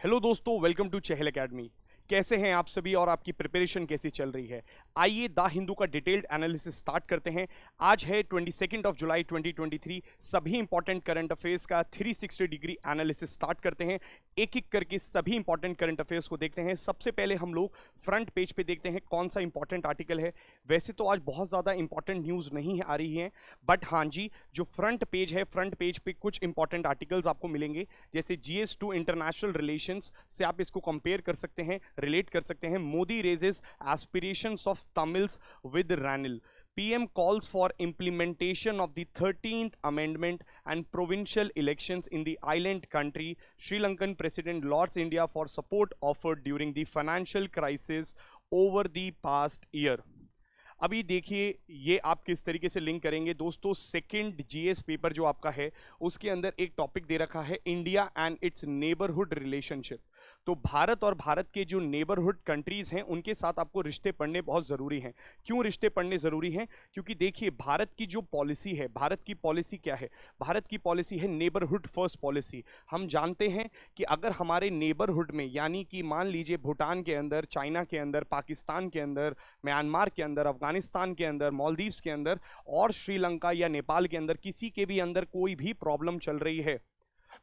Hello दोस्तों, welcome to Chahal academy. कैसे हैं आप सभी और आपकी प्रिपरेशन कैसी चल रही है? आइए द हिंदू का डिटेल्ड एनालिसिस स्टार्ट करते हैं। आज है 22 जुलाई 2023। सभी इंपॉर्टेंट करंट अफेयर्स का 360 डिग्री एनालिसिस स्टार्ट करते हैं। एक एक करके सभी इंपॉर्टेंट करंट अफेयर्स को देखते हैं। सबसे पहले हम लोग फ्रंट पेज पे देखते हैं कौन सा इंपॉर्टेंट आर्टिकल है। वैसे तो आज बहुत ज़्यादा इंपॉर्टेंट न्यूज़ नहीं आ रही है, बट हाँ जी, जो फ्रंट पेज है, फ्रंट पेज पे कुछ इंपॉर्टेंट आर्टिकल्स आपको मिलेंगे। जैसे GS2 इंटरनेशनल रिलेशंस से आप इसको कंपेयर कर सकते हैं, रिलेट कर सकते हैं। Modi raises aspirations of Tamils with Ranil. PM calls for implementation of the 13th Amendment and provincial elections in the island country. Sri Lankan President lauds India for support offered during the financial crisis over the past year. अभी देखिए ये आप किस तरीके से link करेंगे दोस्तों। Second GS paper जो आपका है उसके अंदर एक टॉपिक दे रखा है India and it's neighbourhood relationship. तो भारत और भारत के जो नेबरहुड कंट्रीज हैं उनके साथ आपको रिश्ते पढ़ने बहुत ज़रूरी हैं। क्यों रिश्ते पढ़ने ज़रूरी हैं? क्योंकि देखिए भारत की जो पॉलिसी है, भारत की पॉलिसी क्या है? भारत की पॉलिसी है नेबरहुड फर्स्ट पॉलिसी। हम जानते हैं कि अगर हमारे नेबरहुड में, यानी कि मान लीजिए भूटान के अंदर, चाइना के अंदर, पाकिस्तान के अंदर, म्यांमार के अंदर, अफगानिस्तान के अंदर, मालदीव्स के अंदर और श्रीलंका या नेपाल के अंदर किसी के भी अंदर कोई भी प्रॉब्लम चल रही है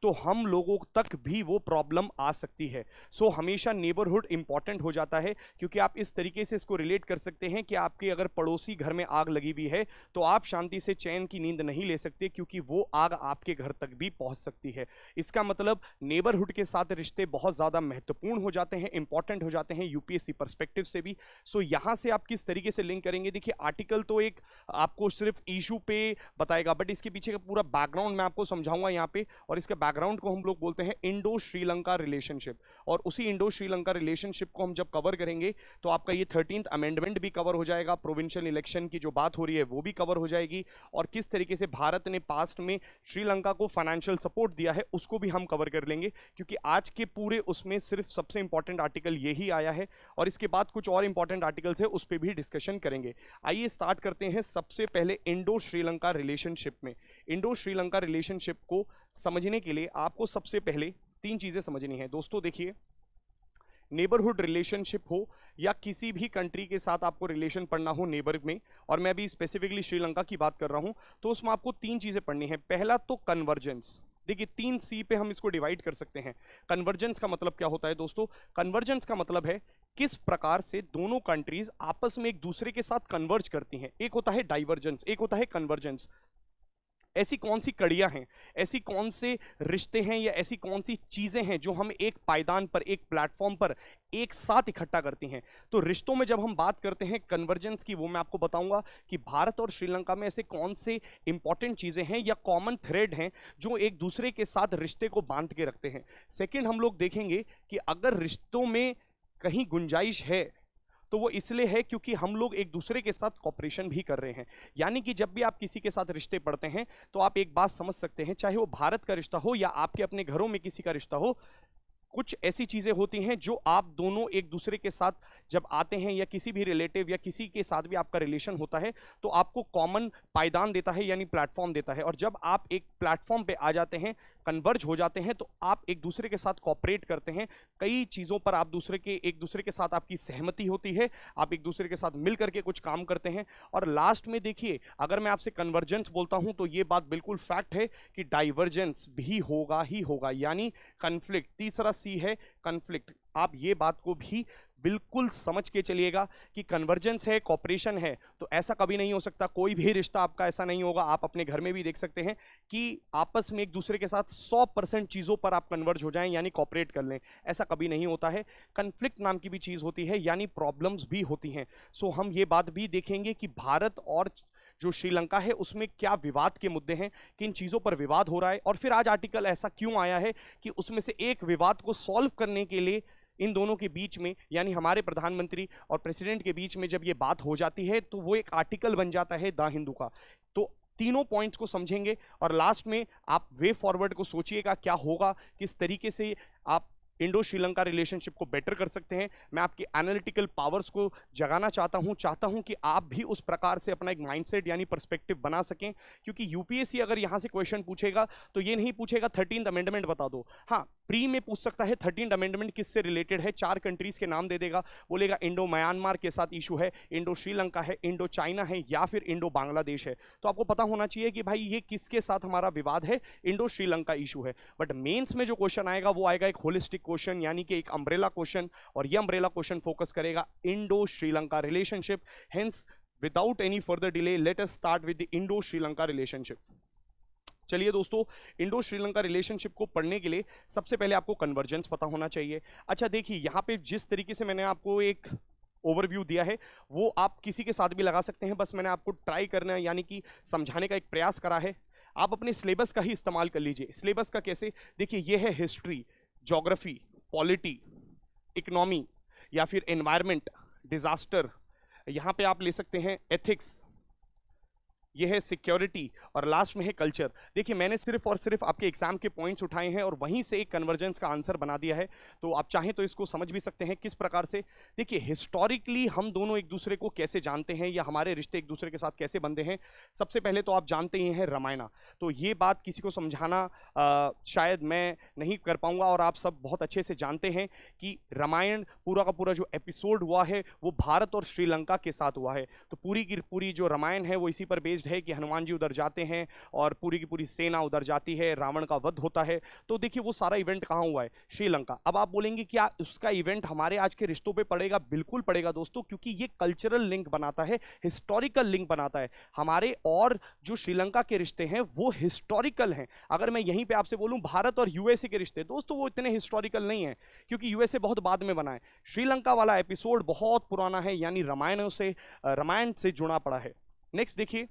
तो हम लोगों तक भी वो प्रॉब्लम आ सकती है। सो हमेशा नेबरहुड इंपॉर्टेंट हो जाता है, क्योंकि आप इस तरीके से इसको रिलेट कर सकते हैं कि आपके अगर पड़ोसी घर में आग लगी हुई है तो आप शांति से चैन की नींद नहीं ले सकते, क्योंकि वो आग आपके घर तक भी पहुंच सकती है। इसका मतलब नेबरहुड के साथ रिश्ते बहुत ज़्यादा महत्वपूर्ण हो जाते हैं, इंपॉर्टेंट हो जाते हैं UPSC परस्पेक्टिव से भी। सो यहाँ से आप किस तरीके से लिंक करेंगे? देखिए आर्टिकल तो एक आपको सिर्फ इशू पे बताएगा, बट इसके पीछे का पूरा बैकग्राउंड मैं आपको समझाऊंगा यहाँ पे। और इसका बैकग्राउंड को हम लोग बोलते हैं इंडो श्रीलंका रिलेशनशिप। और उसी इंडो श्रीलंका रिलेशनशिप को हम जब कवर करेंगे तो आपका ये 13th अमेंडमेंट भी कवर हो जाएगा, प्रोविंशियल इलेक्शन की जो बात हो रही है वो भी कवर हो जाएगी, और किस तरीके से भारत ने पास्ट में श्रीलंका को फाइनेंशियल सपोर्ट दिया है उसको भी हम कवर कर लेंगे, क्योंकि आज के पूरे उसमें सिर्फ सबसे इंपॉर्टेंट आर्टिकल यही आया है। और इसके बाद कुछ और इंपॉर्टेंट आर्टिकल्स है, उस पर भी डिस्कशन करेंगे। आइए स्टार्ट करते हैं सबसे पहले इंडो श्रीलंका रिलेशनशिप में। इंडो श्रीलंका रिलेशनशिप को समझने के लिए आपको सबसे पहले तीन चीजें समझनी है दोस्तों। देखिए नेबरहुड रिलेशनशिप हो या किसी भी कंट्री के साथ आपको रिलेशन पढ़ना हो नेबर में, और मैं भी स्पेसिफिकली श्रीलंका की बात कर रहा हूं, तो उसमें आपको तीन चीजें पढ़नी है। पहला तो कन्वर्जेंस। देखिए 3C पे हम इसको डिवाइड कर सकते हैं। कन्वर्जेंस का मतलब क्या होता है दोस्तों? कन्वर्जेंस का मतलब है किस प्रकार से दोनों कंट्रीज आपस में एक दूसरे के साथ कन्वर्ज करती हैं। एक होता है डाइवर्जेंस, एक होता है कन्वर्जेंस। ऐसी कौन सी कड़ियां हैं, ऐसी कौन से रिश्ते हैं या ऐसी कौन सी चीजें हैं जो हम एक पायदान पर, एक प्लेटफॉर्म पर एक साथ इकट्ठा करती हैं। तो रिश्तों में जब हम बात करते हैं कन्वर्जेंस की, वो मैं आपको बताऊंगा कि भारत और श्रीलंका में ऐसे कौन से इंपॉर्टेंट चीजें हैं या कॉमन थ्रेड हैं जो एक दूसरे के साथ रिश्ते को बांध के रखते हैं। सेकेंड, हम लोग देखेंगे कि अगर रिश्तों में कहीं गुंजाइश है तो वो इसलिए है क्योंकि हम लोग एक दूसरे के साथ कॉपरेशन भी कर रहे हैं। यानी कि जब भी आप किसी के साथ रिश्ते पढ़ते हैं तो आप एक बात समझ सकते हैं, चाहे वो भारत का रिश्ता हो या आपके अपने घरों में किसी का रिश्ता हो, कुछ ऐसी चीजें होती हैं जो आप दोनों एक दूसरे के साथ जब आते हैं, या किसी भी रिलेटिव या किसी के साथ भी आपका रिलेशन होता है, तो आपको कॉमन पायदान देता है, यानी प्लेटफॉर्म देता है। और जब आप एक प्लेटफॉर्म पे आ जाते हैं, कन्वर्ज हो जाते हैं, तो आप एक दूसरे के साथ कॉपरेट करते हैं। कई चीज़ों पर आप एक दूसरे के साथ आपकी सहमति होती है, आप एक दूसरे के साथ मिल करके कुछ काम करते हैं। और लास्ट में देखिए, अगर मैं आपसे कन्वर्जेंस बोलता हूं तो ये बात बिल्कुल फैक्ट है कि डाइवर्जेंस भी होगा ही होगा, यानी कन्फ्लिक्ट। तीसरा C है कन्फ्लिक्ट। आप ये बात को भी बिल्कुल समझ के चलिएगा कि कन्वर्जेंस है, कॉपरेशन है, तो ऐसा कभी नहीं हो सकता, कोई भी रिश्ता आपका ऐसा नहीं होगा। आप अपने घर में भी देख सकते हैं कि आपस में एक दूसरे के साथ 100% चीज़ों पर आप कन्वर्ज हो जाएं, यानी कॉपरेट कर लें, ऐसा कभी नहीं होता है। कन्फ्लिक्ट नाम की भी चीज़ होती है, यानी प्रॉब्लम्स भी होती हैं। सो हम ये बात भी देखेंगे कि भारत और जो श्रीलंका है उसमें क्या विवाद के मुद्दे हैं, किन चीज़ों पर विवाद हो रहा है, और फिर आज आर्टिकल ऐसा क्यों आया है कि उसमें से एक विवाद को सॉल्व करने के लिए इन दोनों के बीच में, यानी हमारे प्रधानमंत्री और प्रेसिडेंट के बीच में जब ये बात हो जाती है तो वो एक आर्टिकल बन जाता है द हिंदू का। तो तीनों पॉइंट्स को समझेंगे और लास्ट में आप वे फॉरवर्ड को सोचिएगा क्या होगा, किस तरीके से आप इंडो श्रीलंका रिलेशनशिप को बेटर कर सकते हैं। मैं आपकी एनालिटिकल पावर्स को जगाना चाहता हूं कि आप भी उस प्रकार से अपना एक माइंडसेट यानी पर्सपेक्टिव बना सकें, क्योंकि यूपीएससी अगर यहां से क्वेश्चन पूछेगा तो ये नहीं पूछेगा 13th अमेंडमेंट बता दो। हाँ, प्री में पूछ सकता है 13th अमेंडमेंट किससे रिलेटेड है, 4 कंट्रीज के नाम दे देगा, बोलेगा इंडो म्यांमार के साथ इशू है, इंडो श्रीलंका है, इंडो चाइना है, या फिर इंडो बांग्लादेश है। तो आपको पता होना चाहिए कि भाई ये किसके साथ हमारा विवाद है, इंडो श्रीलंका इशू है। बट मेंस में जो क्वेश्चन आएगा वो आएगा एक होलिस्टिक क्वेश्चन, यानी कि एक अम्ब्रेला क्वेश्चन, और ये अम्ब्रेला क्वेश्चन फोकस करेगा Indo Sri Lanka relationship. Hence without any further delay let us start with the Indo Sri Lanka relationship. चलिए दोस्तों, इंडो श्रीलंका रिलेशनशिप को पढ़ने के लिए सबसे पहले आपको कन्वर्जेंस पता होना चाहिए। अच्छा देखिए, यहाँ पे जिस तरीके से मैंने आपको एक ओवरव्यू दिया है वो आप किसी के साथ भी लगा सकते हैं, बस मैंने आपको ट्राई करना है यानी कि समझाने का एक प्रयास करा है। आप अपने सिलेबस का ही इस्तेमाल कर लीजिए। सिलेबस का कैसे, देखिए ये है हिस्ट्री, ज्योग्राफी, पॉलिटी, इकोनॉमी, या फिर एनवायरमेंट, डिजास्टर, यहाँ पे आप ले सकते हैं एथिक्स, ये है सिक्योरिटी, और लास्ट में है कल्चर। देखिए मैंने सिर्फ और सिर्फ आपके एग्जाम के पॉइंट्स उठाए हैं और वहीं से एक कन्वर्जेंस का आंसर बना दिया है, तो आप चाहें तो इसको समझ भी सकते हैं किस प्रकार से। देखिए हिस्टोरिकली हम दोनों एक दूसरे को कैसे जानते हैं या हमारे रिश्ते एक दूसरे के साथ कैसे बंधे हैं। सबसे पहले तो आप जानते ही हैं रामायणा, तो ये बात किसी को समझाना शायद मैं नहीं कर पाऊंगा, और आप सब बहुत अच्छे से जानते हैं कि रामायण पूरा का पूरा जो एपिसोड हुआ है वो भारत और श्रीलंका के साथ हुआ है। तो पूरी की पूरी जो रामायण है वो इसी पर बेस्ड है कि हनुमान जी उधर जाते हैं और पूरी की पूरी सेना उधर जाती है, रावण का वध होता है। तो देखिए वो सारा इवेंट कहां हुआ है, श्रीलंका। अब आप बोलेंगे क्या उसका इवेंट हमारे आज के रिश्तों पे पड़ेगा? बिल्कुल पड़ेगा दोस्तों, क्योंकि ये कल्चरल लिंक बनाता है, हिस्टोरिकल लिंक बनाता है। हमारे और जो श्रीलंका के रिश्ते हैं वो हिस्टोरिकल हैं। अगर मैं यहीं पे आपसे बोलूं भारत और यूएसए के रिश्ते, दोस्तों वो इतने हिस्टोरिकल नहीं है, क्योंकि यूएसए बहुत बाद में बना है। श्रीलंका वाला एपिसोड बहुत पुराना है, यानी रामायण से जुड़ा पड़ा है। नेक्स्ट देखिए,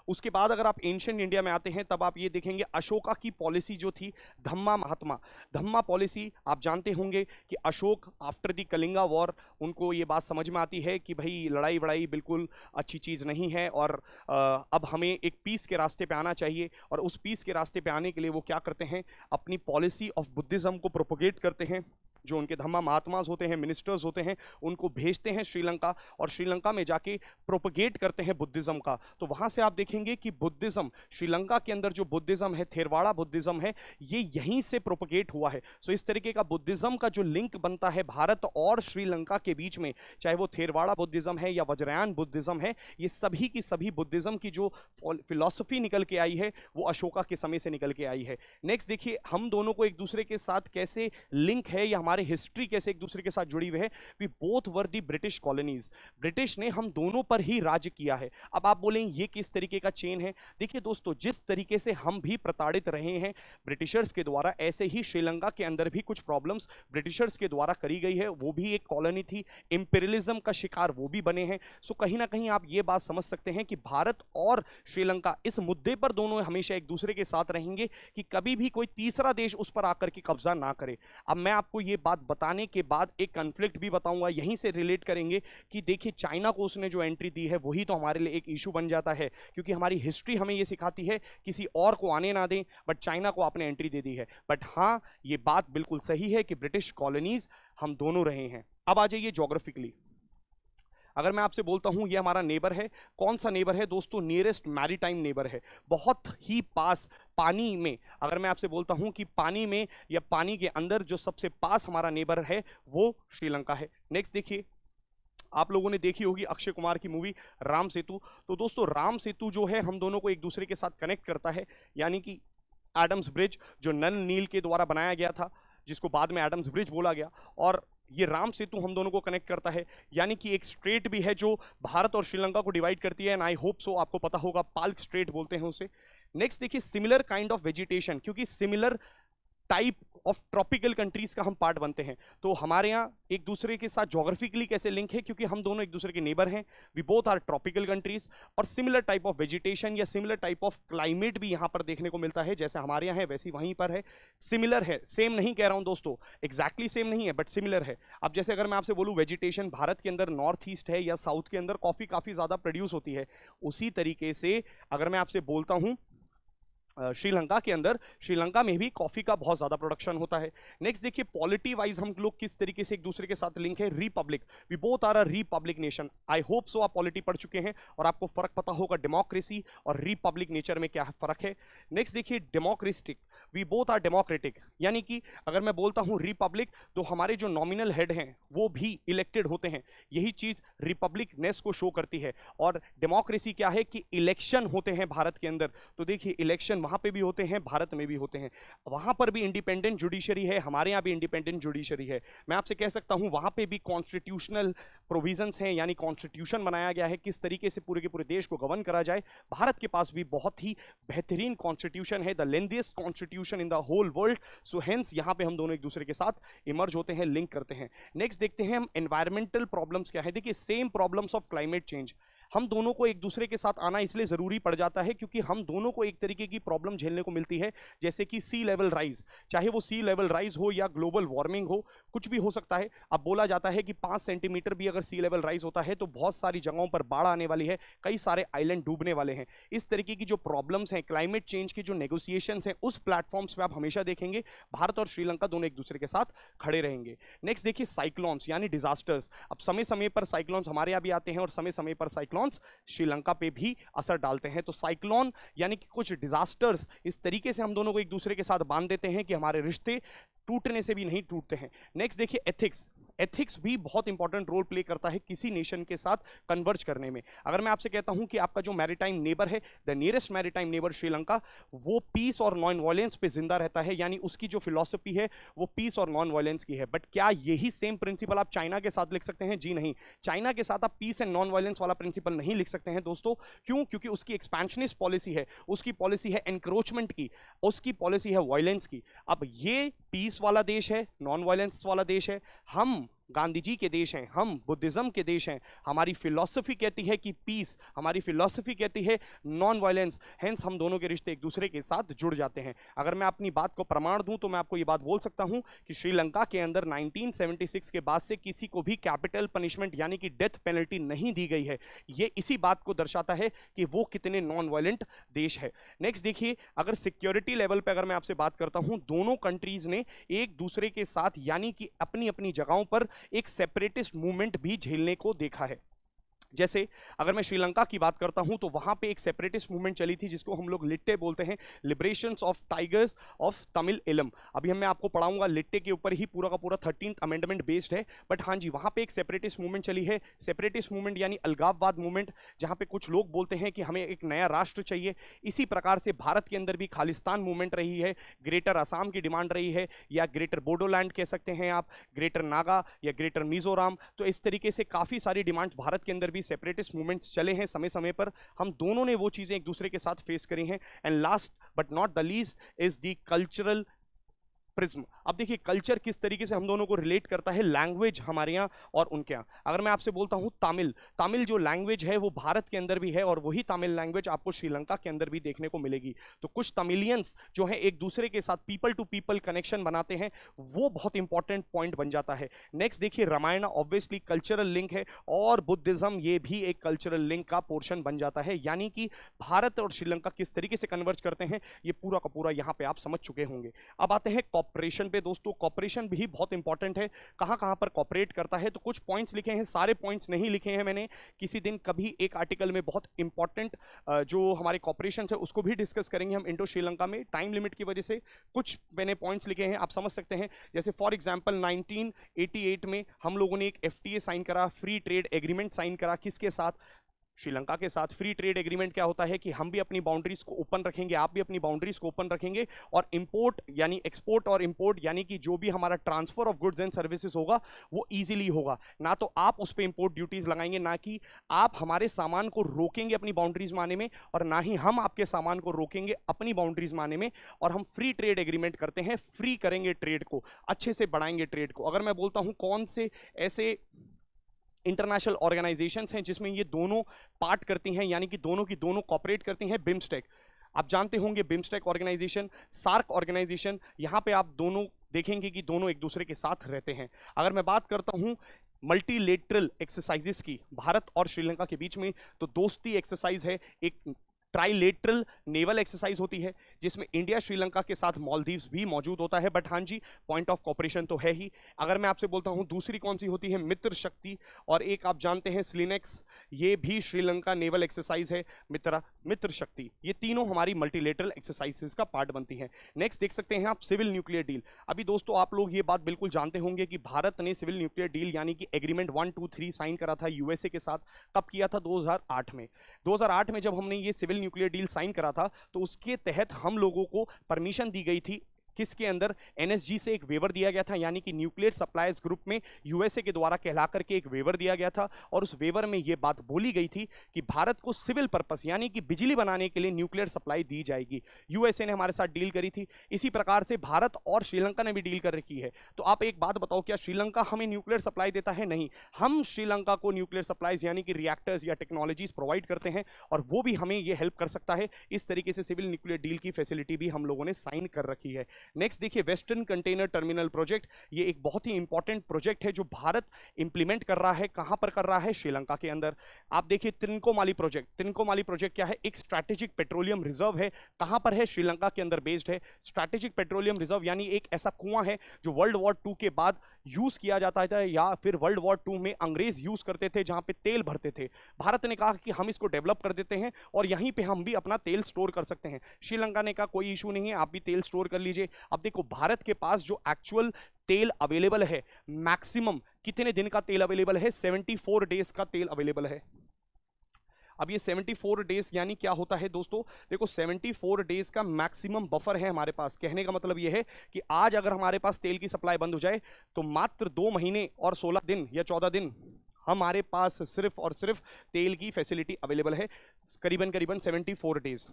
उसके बाद अगर आप एंशिएंट इंडिया में आते हैं तब आप ये देखेंगे अशोका की पॉलिसी जो थी, धम्मा महात्मा, धम्मा पॉलिसी। आप जानते होंगे कि Ashok after the Kalinga war उनको ये बात समझ में आती है कि भाई लड़ाई वड़ाई बिल्कुल अच्छी चीज़ नहीं है और अब हमें एक पीस के रास्ते पे आना चाहिए। और उस पीस के रास्ते पे आने के लिए वो क्या करते हैं, अपनी पॉलिसी ऑफ बुद्धिज्म को प्रोपोगेट करते हैं। जो उनके धम्मा महात्माज होते हैं, मिनिस्टर्स होते हैं, उनको भेजते हैं श्रीलंका, और श्रीलंका में जाके प्रोपोगेट करते हैं बुद्धिज्म का। तो वहां से आप देखेंगे कि बुद्धिज्म, श्रीलंका के अंदर जो बुद्धिज्म है, थेरवाड़ा बुद्धिज्म है, ये यहीं से प्रोपोगेट हुआ है। सो इस तरीके का बुद्धिज्म का जो लिंक बनता है भारत और श्रीलंका के बीच में, चाहे वो थेरवाड़ा बुद्धिज्म है या वज्रयान बुद्धिज्म है, ये सभी की सभी बुद्धिज्म की जो फिलॉसफी निकल के आई है वो अशोका के समय से निकल के आई है। नेक्स्ट देखिए, हम दोनों को एक दूसरे के साथ कैसे लिंक है या हमारे हिस्ट्री कैसे एक दूसरे के साथ जुड़ी हुई है। We both were the British colonies, British ने हम दोनों पर ही राज किया है। अब आप बोलेंगे ये किस तरीके का चेन है? देखिए दोस्तों, जिस तरीके से हम भी प्रताड़ित रहे हैं ब्रिटिशर्स के द्वारा, ऐसे ही श्रीलंका के अंदर भी कुछ प्रॉब्लम्स ब्रिटिशर्स के द्वारा करी गई है। वो भी एक कॉलोनी थी, इंपीरियलिज्म का शिकार वो भी बने हैं। सो कहीं ना कहीं आप ये बात समझ सकते हैं कि भारत और श्रीलंका इस मुद्दे पर दोनों हमेशा एक दूसरे के साथ रहेंगे कि कभी भी कोई तीसरा देश उस पर आकर के कब्जा ना करे। अब मैं आपको ये बात बताने के बाद एक कॉन्फ्लिक्ट भी बताऊंगा, यहीं से रिलेट करेंगे कि देखिए चाइना को उसने जो एंट्री दी है वही तो हमारे लिए एक इशू बन जाता है, क्योंकि हमारी हिस्ट्री हमें ये सिखाती है किसी और को आने ना दें, बट चाइना को आपने एंट्री दे दी है। बट हाँ, ये बात बिल्कुल सही है कि ब्रिटिश कॉलोनीज हम दोनों रहे हैं। अब आ जाइए ज्योग्राफिकली, अगर मैं आपसे बोलता हूं ये हमारा नेबर है, कौन सा नेबर है दोस्तों? नियरेस्ट मैरीटाइम नेबर है, बहुत ही पास पानी में। अगर मैं आपसे बोलता हूं कि पानी में या पानी के अंदर जो सबसे पास हमारा नेबर है वो श्रीलंका है। नेक्स्ट देखिए, आप लोगों ने देखी होगी अक्षय कुमार की मूवी राम सेतु। तो दोस्तों राम सेतु जो है हम दोनों को एक दूसरे के साथ कनेक्ट करता है, यानी कि एडम्स ब्रिज जो नल नील के द्वारा बनाया गया था, जिसको बाद में एडम्स ब्रिज बोला गया, और ये राम सेतु हम दोनों को कनेक्ट करता है। यानी कि एक स्ट्रेट भी है जो भारत और श्रीलंका को डिवाइड करती है, एंड आई होप सो आपको पता होगा, पाल्क स्ट्रेट बोलते हैं उसे। नेक्स्ट देखिए, सिमिलर काइंड ऑफ वेजिटेशन, क्योंकि similar type of tropical countries का हम पार्ट बनते हैं, तो हमारे यहाँ एक दूसरे के साथ ज्योग्राफिकली कैसे लिंक है, क्योंकि हम दोनों एक दूसरे के नेबर हैं, we both are tropical countries, और सिमिलर टाइप ऑफ वेजिटेशन या सिमिलर टाइप ऑफ क्लाइमेट भी यहाँ पर देखने को मिलता है, जैसे हमारे यहाँ है वैसी वहीं पर है। सिमिलर है, सेम नहीं कह रहा हूँ दोस्तों, एग्जैक्टली सेम नहीं है, बट सिमिलर है। अब जैसे अगर मैं आपसे बोलूँ वेजिटेशन भारत के अंदर नॉर्थ ईस्ट है या साउथ के अंदर कॉफी काफी ज्यादा प्रोड्यूस होती है, उसी तरीके से अगर मैं आपसे बोलता हूँ श्रीलंका के अंदर, श्रीलंका में भी कॉफी का बहुत ज्यादा प्रोडक्शन होता है। नेक्स्ट देखिए पॉलिटी वाइज हम लोग किस तरीके से एक दूसरे के साथ लिंक है। Republic, we both are a republic nation. I hope so आप पॉलिटी पढ़ चुके हैं और आपको फर्क पता होगा डेमोक्रेसी और रिपब्लिक नेचर में क्या फर्क है। नेक्स्ट देखिए democratic, we both are democratic, यानी कि अगर मैं बोलता हूं रिपब्लिक तो हमारे जो नॉमिनल हेड हैं वो भी इलेक्टेड होते हैं, यही चीज रिपब्लिकनेस को शो करती है। और डेमोक्रेसी क्या है कि इलेक्शन होते हैं भारत के अंदर, तो देखिए इलेक्शन वहां पे भी होते हैं, भारत में भी होते हैं। वहां पर भी इंडिपेंडेंट जुडिशरी है, हमारे यहाँ भी इंडिपेंडेंट जुडिशरी है। मैं आपसे कह सकता हूं वहां पे भी कॉन्स्टिट्यूशनल प्रोविजंस हैं, यानी कॉन्स्टिट्यूशन बनाया गया है किस तरीके से पूरे के पूरे देश को गवर्न करा जाए। भारत के पास भी बहुत ही बेहतरीन कॉन्स्टिट्यूशन है, the lengthiest constitution in the whole world. So hence यहाँ पे हम दोनों एक दूसरे के साथ इमर्ज होते हैं, लिंक करते हैं। नेक्स्ट देखते हैं हम एनवायरमेंटल प्रॉब्लम्स क्या है। देखिए same problems of climate change, हम दोनों को एक दूसरे के साथ आना इसलिए जरूरी पड़ जाता है क्योंकि हम दोनों को एक तरीके की प्रॉब्लम झेलने को मिलती है, जैसे कि सी लेवल राइज, चाहे वो सी लेवल राइज हो या ग्लोबल वार्मिंग हो, कुछ भी हो सकता है। अब बोला जाता है कि 5 सेंटीमीटर भी अगर सी लेवल राइज होता है तो बहुत सारी जगहों पर बाढ़ आने वाली है, कई सारे आइलैंड डूबने वाले हैं। इस तरीके की जो प्रॉब्लम्स हैं, क्लाइमेट चेंज की जो नेगोशिएशंस हैं, उस प्लेटफॉर्म्स पे आप हमेशा देखेंगे भारत और श्रीलंका दोनों एक दूसरे के साथ खड़े रहेंगे। नेक्स्ट देखिए साइक्लोन्स यानी डिजास्टर्स, अब समय समय पर साइक्लोन्स हमारे यहाँ भी आते हैं और समय समय पर साइक्लोन्स श्रीलंका पे भी असर डालते हैं। तो साइक्लोन यानी कि कुछ डिजास्टर्स इस तरीके से हम दोनों को एक दूसरे के साथ बांध देते हैं कि हमारे रिश्ते टूटने से भी नहीं टूटते हैं। नेक्स्ट देखिए एथिक्स, एथिक्स भी बहुत इंपॉर्टेंट रोल प्ले करता है किसी नेशन के साथ कन्वर्ज करने में। अगर मैं आपसे कहता हूं कि आपका जो मैरीटाइम नेबर है, the nearest maritime neighbour Sri Lanka, वो पीस और नॉन वायलेंस पे जिंदा रहता है, यानी उसकी जो फिलॉसफी है वो पीस और नॉन वायलेंस की है। बट क्या यही सेम प्रिंसिपल आप चाइना के साथ लिख सकते हैं? जी नहीं, चाइना के साथ आप पीस एंड नॉन वायलेंस वाला प्रिंसिपल नहीं लिख सकते हैं दोस्तों। क्यों? क्योंकि उसकी एक्सपेंशनिस्ट पॉलिसी है, उसकी पॉलिसी है एनक्रोचमेंट की, उसकी पॉलिसी है वायलेंस की। अब ये पीस वाला देश है, नॉन वायलेंस वाला देश है, हम गांधी जी के देश हैं, हम बुद्धिज्म के देश हैं। हमारी फिलॉसफी कहती है कि पीस, हमारी फिलॉसफी कहती है नॉन वायलेंस, हेंस हम दोनों के रिश्ते एक दूसरे के साथ जुड़ जाते हैं। अगर मैं अपनी बात को प्रमाण दूं तो मैं आपको ये बात बोल सकता हूं कि श्रीलंका के अंदर 1976 के बाद से किसी को भी कैपिटल पनिशमेंट यानी कि डेथ पेनल्टी नहीं दी गई है। ये इसी बात को दर्शाता है कि वो कितने नॉन वायलेंट देश है। नेक्स्ट देखिए, अगर सिक्योरिटी लेवल पे अगर मैं आपसे बात करता हूं, दोनों कंट्रीज ने एक दूसरे के साथ यानी कि अपनी अपनी जगहों पर एक सेपरेटिस्ट मूवमेंट भी झेलने को देखा है। जैसे अगर मैं श्रीलंका की बात करता हूं तो वहां पे एक सेपरेटिस्ट मूवमेंट चली थी जिसको हम लोग लिट्टे बोलते हैं, लिबरेशंस ऑफ टाइगर्स ऑफ तमिल इलम। अभी मैं आपको पढ़ाऊंगा, लिट्टे के ऊपर ही पूरा का पूरा 13th अमेंडमेंट बेस्ड है। बट हाँ जी, वहां पे एक सेपरेटिस्ट मूवमेंट चली है। सेपरेटिस्ट मूवमेंट यानी अलगाववाद मूवमेंट, जहां पे कुछ लोग बोलते हैं कि हमें एक नया राष्ट्र चाहिए। इसी प्रकार से भारत के अंदर भी खालिस्तान मूवमेंट रही है, ग्रेटर असम की डिमांड रही है, या ग्रेटर बोडोलैंड कह सकते हैं आप, ग्रेटर नागा या ग्रेटर मिजोरम। तो इस तरीके से काफी सारी डिमांड्स भारत के अंदर भी सेपरेटिस्ट मूवमेंट्स चले हैं समय समय पर, हम दोनों ने वो चीजें एक दूसरे के साथ फेस करी हैं। And last but not the least is the cultural prism. अब देखिए कल्चर किस तरीके से हम दोनों को रिलेट करता है, लैंग्वेज हमारे यहाँ और उनके यहाँ। अगर मैं आपसे बोलता हूँ तमिल, तमिल जो लैंग्वेज है वो भारत के अंदर भी है और वही तमिल लैंग्वेज आपको श्रीलंका के अंदर भी देखने को मिलेगी। तो कुछ तमिलियंस जो है एक दूसरे के साथ पीपल टू पीपल कनेक्शन बनाते हैं, वो बहुत इंपॉर्टेंट पॉइंट बन जाता है। नेक्स्ट देखिए रामायण ऑब्वियसली कल्चरल लिंक है और बुद्धिज्म ये भी एक कल्चरल लिंक का पोर्शन बन जाता है, यानी कि भारत और श्रीलंका किस तरीके से कन्वर्ज करते हैं ये पूरा का पूरा यहाँ पे आप समझ चुके होंगे। अब आते हैं कॉपरेशन पे दोस्तों। कॉपरेशन भी बहुत इंपॉर्टेंट है, कहां कहां पर कॉपरेट करता है। तो कुछ पॉइंट्स लिखे हैं, सारे पॉइंट्स नहीं लिखे हैं मैंने, किसी दिन कभी एक आर्टिकल में बहुत इंपॉर्टेंट जो हमारे कॉपरेशन है उसको भी डिस्कस करेंगे हम इंडो श्रीलंका में। टाइम लिमिट की वजह से कुछ मैंने पॉइंट्स लिखे हैं, आप समझ सकते हैं। जैसे फॉर एग्जांपल 1988 में हम लोगों ने एक एफटीए साइन करा, फ्री ट्रेड एग्रीमेंट साइन करा, किसके साथ? श्रीलंका के साथ। फ्री ट्रेड एग्रीमेंट क्या होता है कि हम भी अपनी बाउंड्रीज को ओपन रखेंगे, आप भी अपनी बाउंड्रीज को ओपन रखेंगे, और इंपोर्ट यानी एक्सपोर्ट और इंपोर्ट यानी कि जो भी हमारा transfer of goods and services होगा वो इजीली होगा। ना तो आप उस पर इंपोर्ट ड्यूटीज लगाएंगे, ना कि आप हमारे सामान को रोकेंगे अपनी बाउंड्रीज में आने में, और ना ही हम आपके सामान को रोकेंगे अपनी बाउंड्रीज में आने में। और हम फ्री ट्रेड एग्रीमेंट करते हैं, फ्री करेंगे ट्रेड को, अच्छे से बढ़ाएंगे ट्रेड को। अगर मैं बोलता हूं कौन से ऐसे इंटरनेशनल ऑर्गेनाइजेशंस हैं जिसमें ये दोनों पार्ट करती हैं, यानी कि दोनों की दोनों कॉपरेट करती हैं, बिम्स्टेक आप जानते होंगे, बिम्स्टेक ऑर्गेनाइजेशन, सार्क ऑर्गेनाइजेशन, यहां पे आप दोनों देखेंगे कि दोनों एक दूसरे के साथ रहते हैं। अगर मैं बात करता हूं मल्टीलेटरल एक्सरसाइजेस की भारत और श्रीलंका के बीच में, तो दोस्ती एक्सरसाइज है, एक ट्राइलेटरल नेवल एक्सरसाइज होती है जिसमें इंडिया श्रीलंका के साथ मालदीव्स भी मौजूद होता है, बट हाँ जी पॉइंट ऑफ कॉपरेशन तो है ही। अगर मैं आपसे बोलता हूं दूसरी कौन सी होती है, मित्र शक्ति, और एक आप जानते हैं स्लिनेक्स, ये भी श्रीलंका नेवल एक्सरसाइज है। मित्र शक्ति, ये तीनों हमारी मल्टीलेटरल एक्सरसाइजेस का पार्ट बनती हैं। नेक्स्ट देख सकते हैं आप सिविल न्यूक्लियर डील। अभी दोस्तों आप लोग ये बात बिल्कुल जानते होंगे कि भारत ने सिविल न्यूक्लियर डील यानी कि एग्रीमेंट 1, 2, 3 साइन करा था यूएसए के साथ। कब किया था? 2008 में। 2008 में जब हमने ये सिविल न्यूक्लियर डील साइन करा था तो उसके तहत हम लोगों को परमिशन दी गई थी, किसके अंदर? एनएसजी से एक वेवर दिया गया था, यानी कि न्यूक्लियर सप्लायर्स ग्रुप में यूएसए के द्वारा कहला करके एक वेवर दिया गया था, और उस वेवर में यह बात बोली गई थी कि भारत को सिविल पर्पस यानी कि बिजली बनाने के लिए न्यूक्लियर सप्लाई दी जाएगी। यूएसए ने हमारे साथ डील करी थी। इसी प्रकार से भारत और श्रीलंका ने भी डील कर रखी है। तो आप एक बात बताओ, क्या श्रीलंका हमें न्यूक्लियर सप्लाई देता है? नहीं, हम श्रीलंका को न्यूक्लियर सप्लाईज यानी कि रिएक्टर्स या टेक्नोलॉजीज प्रोवाइड करते हैं, और वो भी हमें ये हेल्प कर सकता है। इस तरीके से सिविल न्यूक्लियर डील की फैसिलिटी भी हम लोगों ने साइन कर रखी है। नेक्स्ट देखिए वेस्टर्न कंटेनर टर्मिनल प्रोजेक्ट। ये एक बहुत ही इंपॉर्टेंट प्रोजेक्ट है जो भारत इंप्लीमेंट कर रहा है। कहां पर कर रहा है? श्रीलंका के अंदर। आप देखिए त्रिनकोमाली प्रोजेक्ट। त्रिनकोमाली प्रोजेक्ट क्या है? एक स्ट्रैटेजिक पेट्रोलियम रिजर्व है। कहां पर है? श्रीलंका के अंदर बेस्ड है। स्ट्रैटेजिक पेट्रोलियम रिजर्व यानी एक ऐसा कुआं है जो वर्ल्ड वॉर 2 के बाद यूज किया जाता था, या फिर वर्ल्ड वॉर 2 में अंग्रेज यूज करते थे, जहां पे तेल भरते थे। भारत ने कहा कि हम इसको डेवलप कर देते हैं और यहीं पे हम भी अपना तेल स्टोर कर सकते हैं। श्रीलंका ने कहा कोई इशू नहीं है, आप भी तेल स्टोर कर लीजिए। अब देखो भारत के पास जो एक्चुअल तेल अवेलेबल है, मैक्सिमम कितने दिन का तेल अवेलेबल है? 74 डेज का तेल अवेलेबल है। अब ये 74 डेज यानी क्या होता है दोस्तों? देखो 74 डेज का मैक्सिमम बफर है हमारे पास। कहने का मतलब ये है कि आज अगर हमारे पास तेल की सप्लाई बंद हो जाए तो मात्र 2 महीने और 16 दिन या 14 दिन हमारे पास सिर्फ और सिर्फ तेल की फैसिलिटी अवेलेबल है, करीबन करीबन 74 डेज।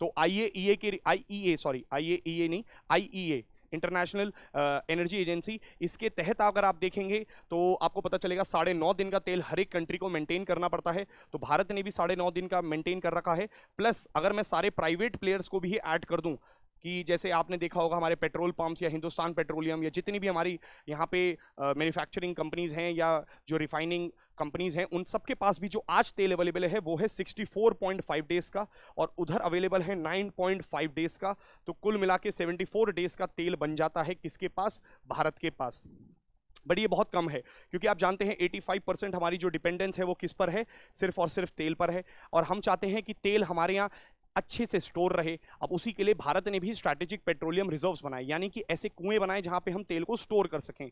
तो आईईए इंटरनेशनल एनर्जी एजेंसी, इसके तहत अगर आप देखेंगे तो आपको पता चलेगा 9.5 दिन का तेल हर एक कंट्री को मेंटेन करना पड़ता है। तो भारत ने भी 9.5 दिन का मेंटेन कर रखा है। प्लस अगर मैं सारे प्राइवेट प्लेयर्स को भी ऐड कर दूं, कि जैसे आपने देखा होगा हमारे पेट्रोल पंप्स या हिंदुस्तान पेट्रोलियम या जितनी भी हमारी यहाँ पे मैन्युफैक्चरिंग कंपनीज हैं या जो रिफाइनिंग कंपनीज हैं, उन सबके पास भी जो आज तेल अवेलेबल है वो है 64.5 डेज का, और उधर अवेलेबल है 9.5 डेज का। तो कुल मिला के 74 डेज का तेल बन जाता है किसके पास? भारत के पास। बट ये बहुत कम है, क्योंकि आप जानते हैं 85% हमारी जो डिपेंडेंस है वो किस पर है? सिर्फ और सिर्फ तेल पर है, और हम चाहते हैं कि तेल हमारे यहाँ अच्छे से स्टोर रहे। अब उसी के लिए भारत ने भी स्ट्रैटेजिक पेट्रोलियम रिजर्व्स बनाए, यानी कि ऐसे कुएं बनाए जहां पे हम तेल को स्टोर कर सकें।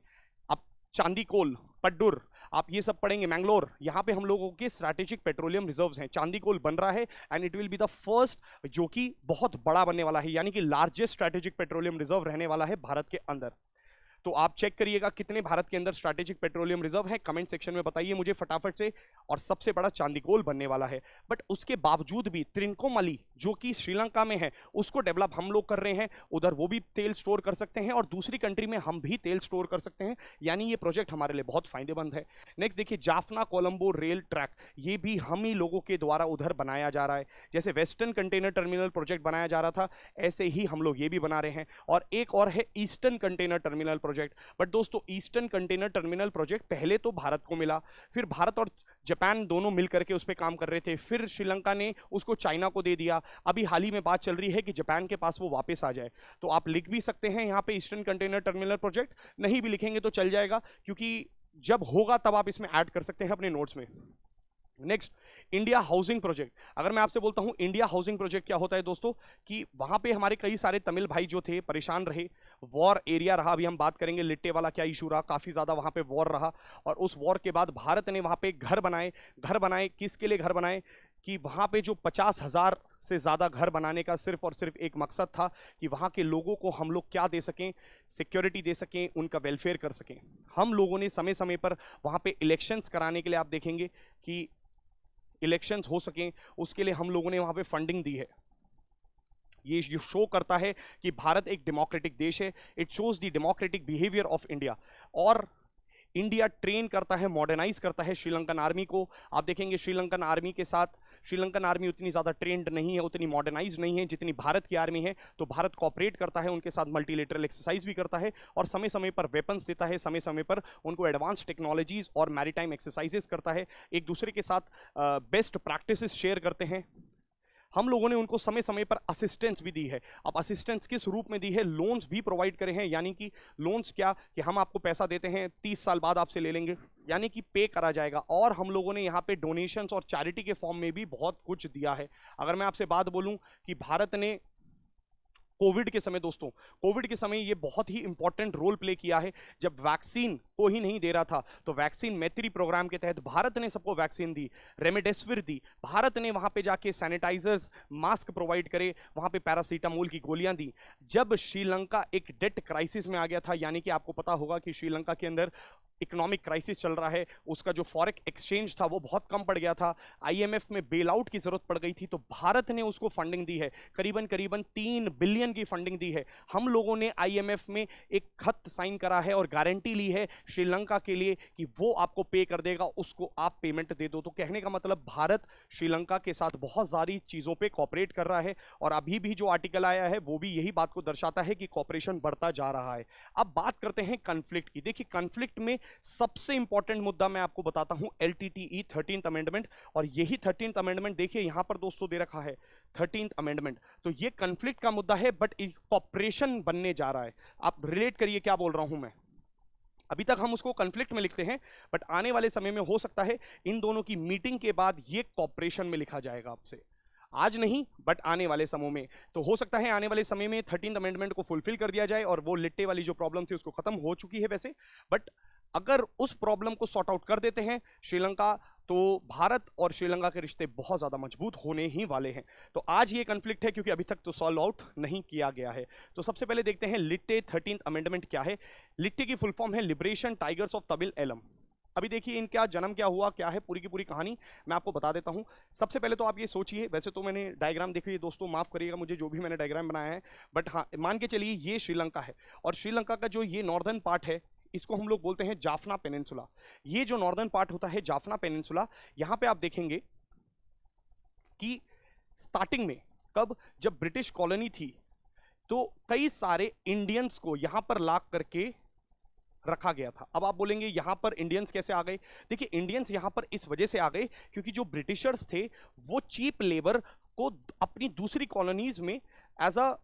अब चांदीकोल, पड्डुर, आप ये सब पढ़ेंगे, मैंगलोर, यहाँ पे हम लोगों के स्ट्रैटेजिक पेट्रोलियम रिजर्व्स हैं। चांदीकोल बन रहा है and it will be the first जो कि बहुत बड़ा बनने वाला है, यानी कि लार्जेस्ट स्ट्रैटेजिक पेट्रोलियम रिजर्व रहने वाला है भारत के अंदर। तो आप चेक करिएगा कितने भारत के अंदर स्ट्रैटेजिक पेट्रोलियम रिजर्व है, कमेंट सेक्शन में बताइए मुझे फटाफट से। और सबसे बड़ा चांदीकोल बनने वाला है। बट उसके बावजूद भी त्रिनकोमाली जो कि श्रीलंका में है उसको डेवलप हम लोग कर रहे हैं, उधर वो भी तेल स्टोर कर सकते हैं और दूसरी कंट्री में हम भी तेल स्टोर कर सकते हैं, यानी ये प्रोजेक्ट हमारे लिए बहुत फायदेमंद है। नेक्स्ट देखिए जाफना कोलंबो रेल ट्रैक, ये भी हम ही लोगों के द्वारा उधर बनाया जा रहा है। जैसे वेस्टर्न कंटेनर टर्मिनल प्रोजेक्ट बनाया जा रहा था, ऐसे ही हम लोग ये भी बना रहे हैं। और एक और है eastern container terminal project. But दोस्तों ईस्टर्न कंटेनर टर्मिनल प्रोजेक्ट पहले तो भारत को मिला, फिर भारत और जापान दोनों मिलकर के उस पर काम कर रहे थे, फिर श्रीलंका ने उसको चाइना को दे दिया। अभी हाल ही में बात चल रही है कि जापान के पास वो वापस आ जाए। तो आप लिख भी सकते हैं यहाँ पे ईस्टर्न कंटेनर टर्मिनल प्रोजेक्ट, नहीं भी लिखेंगे तो चल जाएगा, क्योंकि जब होगा तब आप इसमें ऐड कर सकते हैं अपने नोट्स में। Next India housing project. अगर मैं आपसे बोलता हूं इंडिया हाउसिंग प्रोजेक्ट क्या होता है दोस्तों, कि वहां पे हमारे कई सारे तमिल भाई जो थे परेशान रहे, वॉर एरिया रहा। अभी हम बात करेंगे लिट्टे वाला क्या इशू रहा, काफी ज्यादा वहां पे वॉर रहा। और उस वॉर के बाद भारत ने वहां पे घर बनाए। किसके लिए घर बनाए? कि वहां पे जो 50,000 से ज्यादा घर बनाने का सिर्फ और सिर्फ एक मकसद था कि वहां के लोगों को हम लोग क्या दे सकें, सिक्योरिटी दे सकें, उनका वेलफेयर कर सकें। हम लोगों ने समय समय पर वहां पे इलेक्शंस कराने के लिए, आप देखेंगे कि इलेक्शंस हो सकें उसके लिए हम लोगों ने वहां पे फंडिंग दी है। ये शो करता है कि भारत एक डेमोक्रेटिक देश है। It shows the democratic behaviour of India. और इंडिया ट्रेन करता है, मॉडर्नाइज करता है श्रीलंकन आर्मी को। आप देखेंगे श्रीलंकन आर्मी के साथ, श्रीलंकन आर्मी उतनी ज़्यादा ट्रेंड नहीं है, उतनी मॉडर्नाइज नहीं है जितनी भारत की आर्मी है। तो भारत कोऑपरेट करता है उनके साथ, मल्टीलेटरल एक्सरसाइज भी करता है और समय समय पर वेपन्स देता है, समय समय पर उनको एडवांस टेक्नोलॉजीज और मैरीटाइम एक्सरसाइजेस करता है, एक दूसरे के साथ बेस्ट प्रैक्टिसेस शेयर करते हैं। हम लोगों ने उनको समय समय पर असिस्टेंस भी दी है। अब असिस्टेंस किस रूप में दी है? लोन्स भी प्रोवाइड करे हैं, यानी कि लोन्स क्या कि हम आपको पैसा देते हैं, 30 साल बाद आपसे ले लेंगे, यानी कि पे करा जाएगा। और हम लोगों ने यहाँ पे डोनेशंस और चैरिटी के फॉर्म में भी बहुत कुछ दिया है। अगर मैं आपसे बात बोलूं कि भारत ने कोविड के समय, दोस्तों कोविड के समय ये बहुत ही इंपॉर्टेंट रोल प्ले किया है। जब वैक्सीन को ही नहीं दे रहा था तो वैक्सीन मैत्री प्रोग्राम के तहत भारत ने सबको वैक्सीन दी, रेमडेसिविर दी, भारत ने वहां पे जाके सैनिटाइजर्स, मास्क प्रोवाइड करे, वहां पे पैरासीटामोल की गोलियां दी। जब श्रीलंका एक डेट क्राइसिस में आ गया था, यानी कि आपको पता होगा कि श्रीलंका के अंदर इकोनॉमिक क्राइसिस चल रहा है, उसका जो फॉरेक्स एक्सचेंज था वो बहुत कम पड़ गया था, आईएमएफ में बेल आउट की जरूरत पड़ गई थी, तो भारत ने उसको फंडिंग दी है, करीबन करीबन 3 बिलियन की फंडिंग दी है। हम लोगों ने आईएमएफ में एक खत साइन करा है और गारंटी ली है श्रीलंका के लिए कि वो आपको पे कर देगा, उसको आप पेमेंट दे दो। तो कहने का मतलब भारत श्रीलंका के साथ बहुत सारी चीजों पे कॉपरेट कर रहा है, और अभी भी जो आर्टिकल आया है वो भी यही बात को दर्शाता है कि कॉपरेशन बढ़ता जा रहा है। अब बात करते हैं कॉन्फ्लिक्ट की। देखिए कॉन्फ्लिक्ट में सबसे इंपॉर्टेंट मुद्दा मैं आपको बताता हूं, एलटीटीई 13th अमेंडमेंट, और यही 13th अमेंडमेंट देखिए यहां पर दोस्तों दे रखा है 13th अमेंडमेंट। तो ये कॉन्फ्लिक्ट का मुद्दा है, बट कॉपरेशन बनने जा रहा है। आप रिलेट करिए क्या बोल रहा हूं मैं। अभी तक हम उसको कॉन्फ्लिक्ट में लिखते हैं, बट आने वाले समय में हो सकता है इन दोनों की मीटिंग के बाद ये कॉपरेशन में लिखा जाएगा आपसे, आज नहीं बट आने वाले समय में। तो हो सकता है आने वाले समय में 13th अमेंडमेंट को फुलफिल कर दिया जाए और वो लिट्टे वाली जो प्रॉब्लम थी उसको खत्म हो चुकी है वैसे, बट अगर उस प्रॉब्लम को सॉर्ट आउट कर देते हैं श्रीलंका, तो भारत और श्रीलंका के रिश्ते बहुत ज्यादा मजबूत होने ही वाले हैं। तो आज ये कॉन्फ्लिक्ट है क्योंकि अभी तक तो सॉल्व आउट नहीं किया गया है। तो सबसे पहले देखते हैं लिट्टे 13th अमेंडमेंट क्या है। लिट्टे की फुल फॉर्म है liberation tigers of Tamil Eelam. अभी देखिए इनका जन्म क्या हुआ, क्या है पूरी की पूरी कहानी मैं आपको बता देता हूं। सबसे पहले तो आप ये सोचिए, वैसे तो मैंने डायग्राम देखिए दोस्तों, माफ करिएगा मुझे जो भी मैंने डायग्राम बनाया है, बट हाँ मान के चलिए ये श्रीलंका है, और श्रीलंका का जो ये नॉर्दर्न पार्ट है इसको हम लोग बोलते हैं जाफना पेनिनसुला। ये जो नॉर्दर्न पार्ट होता है जाफना पेनिनसुला, यहां पे आप देखेंगे कि स्टार्टिंग में कब, जब ब्रिटिश कॉलोनी थी तो कई सारे इंडियंस को यहां पर ला करके रखा गया था। अब आप बोलेंगे यहां पर इंडियंस कैसे आ गए? देखिए इंडियंस यहां पर इस वजह से आ गए क्योंकि जो ब्रिटिशर्स थे वो चीप लेबर को अपनी दूसरी कॉलोनीज में एज अ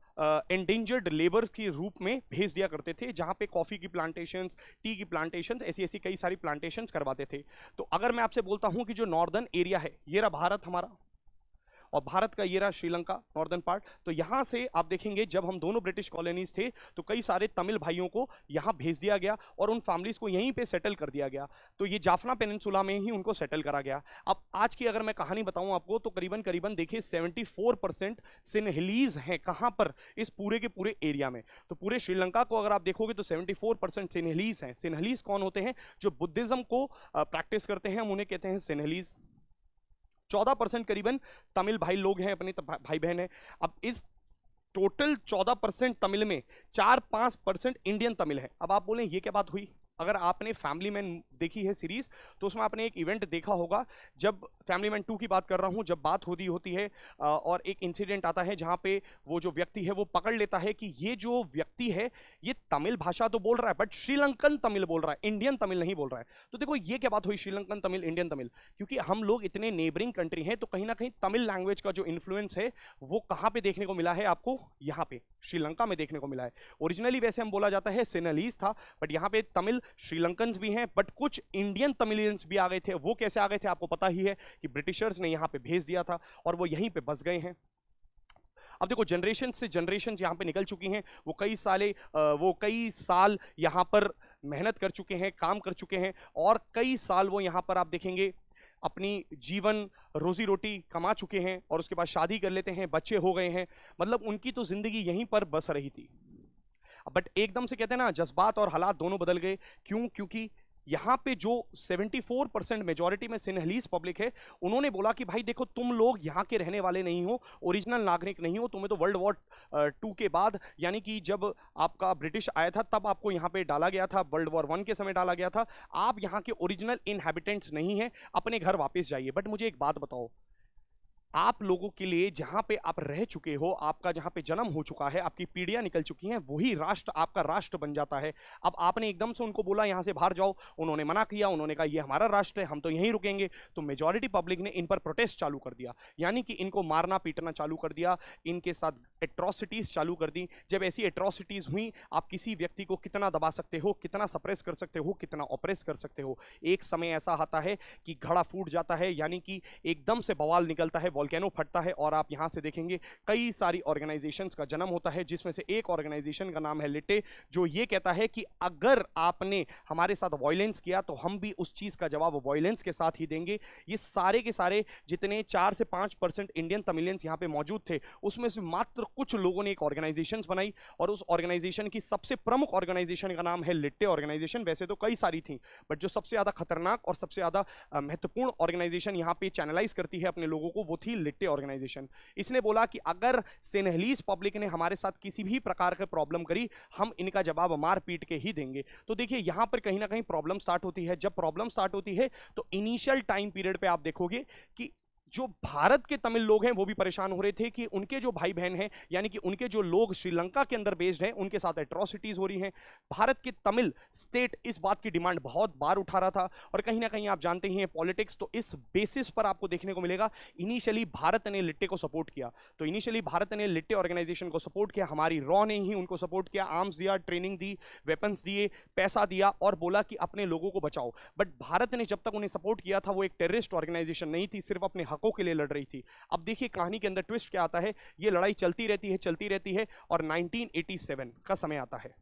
एंडेंजर्ड लेबर के रूप में भेज दिया करते थे, जहां पे कॉफी की प्लांटेशंस, टी की प्लांटेशंस, ऐसी ऐसी कई सारी प्लांटेशंस करवाते थे। तो अगर मैं आपसे बोलता हूं कि जो नॉर्दर्न एरिया है ये रहा भारत हमारा, और भारत का ये रहा श्रीलंका नॉर्दर्न पार्ट, तो यहां से आप देखेंगे जब हम दोनों ब्रिटिश कॉलोनीज थे तो कई सारे तमिल भाइयों को यहां भेज दिया गया और उन फैमिलीज को यहीं पे सेटल कर दिया गया। तो ये जाफना पेनिनसुला में ही उनको सेटल करा गया। अब आज की अगर मैं कहानी बताऊं आपको तो करीबन करीबन देखिए 74% सिन्हलीज हैं कहां पर, इस पूरे के पूरे एरिया में। तो पूरे श्रीलंका को अगर आप देखोगे तो 74% सिन्हलीज हैं। सिन्हलीज कौन होते हैं? जो बुद्धिज्म को प्रैक्टिस करते हैं हम उन्हें कहते हैं सिन्हलीज। 14% करीबन तमिल भाई लोग हैं, अपने भाई बहन हैं। अब इस टोटल 14% तमिल में 4-5% इंडियन तमिल है। अब आप बोलें ये क्या बात हुई? अगर आपने फैमिली मैन देखी है सीरीज तो उसमें आपने एक इवेंट देखा होगा, जब फैमिली मैन 2 की बात कर रहा हूं, जब बात होती है और एक इंसिडेंट आता है जहां पे वो जो व्यक्ति है वो पकड़ लेता है कि ये जो व्यक्ति है ये तमिल भाषा तो बोल रहा है बट श्रीलंकन तमिल बोल रहा है, इंडियन तमिल नहीं बोल रहा है। तो देखो ये क्या बात हुई श्रीलंकन तमिल इंडियन तमिल, क्योंकि हम लोग इतने नेबरिंग कंट्री हैं तो कहीं ना कहीं तमिल लैंग्वेज का जो इन्फ्लुएंस है वो कहां पे देखने को मिला है आपको? यहाँ पे श्रीलंका में देखने को मिला है। ओरिजिनली वैसे हम बोला जाता है सिन्हलीज था, बट यहाँ पे तमिल श्रीलंकन्स भी हैं, बट कुछ इंडियन तमिलियंस भी आ गए थे। वो कैसे आ गए थे आपको पता ही है कि ब्रिटिशर्स ने यहाँ पे भेज दिया था और वो यहीं पे बस गए हैं। अब देखो जनरेशन से जनरेशन यहाँ पे निकल चुकी हैं, वो कई साल यहाँ पर मेहनत कर चुके हैं, काम कर चुके हैं, और कई साल वो यहाँ पर आप देखेंगे अपनी जीवन रोजी रोटी कमा चुके हैं, और उसके बाद शादी कर लेते हैं, बच्चे हो गए हैं, मतलब उनकी तो जिंदगी यहीं पर बस रही थी। बट एकदम से कहते हैं ना जज्बात और हालात दोनों बदल गए। क्यों? क्योंकि यहाँ पे जो 74% मेजॉरिटी में सिन्हलीज पब्लिक है, उन्होंने बोला कि भाई देखो तुम लोग यहाँ के रहने वाले नहीं हो, ओरिजिनल नागरिक नहीं हो, तुम्हें तो वर्ल्ड वॉर 2 के बाद, यानी कि जब आपका ब्रिटिश आया था तब आपको यहाँ पे डाला गया था, वर्ल्ड वॉर 1 के समय डाला गया था, आप यहाँ के ओरिजिनल इनहैबिटेंट्स नहीं हैं, अपने घर वापस जाइए। बट मुझे एक बात बताओ, आप लोगों के लिए जहां पे आप रह चुके हो, आपका जहां पे जन्म हो चुका है, आपकी पीढ़ियां निकल चुकी हैं, वही राष्ट्र आपका राष्ट्र बन जाता है। अब आपने एकदम से उनको बोला यहां से बाहर जाओ, उन्होंने मना किया, उन्होंने कहा ये हमारा राष्ट्र है, हम तो यहीं रुकेंगे। तो मेजॉरिटी पब्लिक ने इन पर प्रोटेस्ट चालू कर दिया, यानी कि इनको मारना पीटना चालू कर दिया, इनके साथ एट्रोसिटीज चालू कर दी। जब ऐसी एट्रोसिटीज हुई, आप किसी व्यक्ति को कितना दबा सकते हो, कितना सप्रेस कर सकते हो, कितना ऑपरेस कर सकते हो। एक समय ऐसा आता है कि घड़ा फूट जाता है, यानी कि एकदम से बवाल निकलता है, वोल्केनो फटता है। और आप यहां से देखेंगे कई सारी ऑर्गेनाइजेशंस का जन्म होता है, जिसमें से एक ऑर्गेनाइजेशन का नाम है लिटे, जो ये कहता है कि अगर आपने हमारे साथ वायलेंस किया तो हम भी उस चीज का जवाब वायलेंस के साथ ही देंगे। ये सारे के सारे जितने 4 से 5% इंडियन तमिलियंस यहां पे मौजूद थे, उसमें से मात्र कुछ लोगों ने एक ऑर्गेनाइजेशन बनाई, और उस ऑर्गेनाइजेशन की सबसे प्रमुख ऑर्गेनाइजेशन का नाम है लिट्टे ऑर्गेनाइजेशन। वैसे तो कई सारी थी, बट जो सबसे ज्यादा खतरनाक और सबसे ज्यादा महत्वपूर्ण ऑर्गेनाइजेशन यहां पे चैनलाइज करती है अपने लोगों को, वो थी लिट्टे ऑर्गेनाइजेशन। इसने बोला कि अगर सेनेहलीज पब्लिक ने हमारे साथ किसी भी प्रकार की प्रॉब्लम करी, हम इनका जवाब मार पीट के ही देंगे। तो देखिए यहां पर कहीं ना कहीं प्रॉब्लम स्टार्ट होती है। जब प्रॉब्लम स्टार्ट होती है तो इनिशियल टाइम पीरियड पे आप देखोगे कि जो भारत के तमिल लोग हैं वो भी परेशान हो रहे थे कि उनके जो भाई बहन हैं, यानी कि उनके जो लोग श्रीलंका के अंदर बेस्ड हैं, उनके साथ एट्रोसिटीज हो रही हैं। भारत के तमिल स्टेट इस बात की डिमांड बहुत बार उठा रहा था, और कहीं ना कहीं आप जानते ही हैं पॉलिटिक्स, तो इस बेसिस पर आपको देखने को मिलेगा इनिशियली भारत ने लिट्टे को सपोर्ट किया। तो इनिशियली भारत ने लिट्टे ऑर्गेनाइजेशन को सपोर्ट किया, हमारी रॉ ने ही उनको सपोर्ट किया, आर्म्स दिया, ट्रेनिंग दी, वेपन्स दिए, पैसा दिया, और बोला कि अपने लोगों को बचाओ। बट भारत ने जब तक उन्हें सपोर्ट किया था, वो एक टेररिस्ट ऑर्गेनाइजेशन नहीं थी, सिर्फ अपने हकों के लिए लड़ रही थी। अब देखिए कहानी के अंदर ट्विस्ट क्या आता है। ये लड़ाई चलती रहती है, चलती रहती है, और 1987 का समय आता है।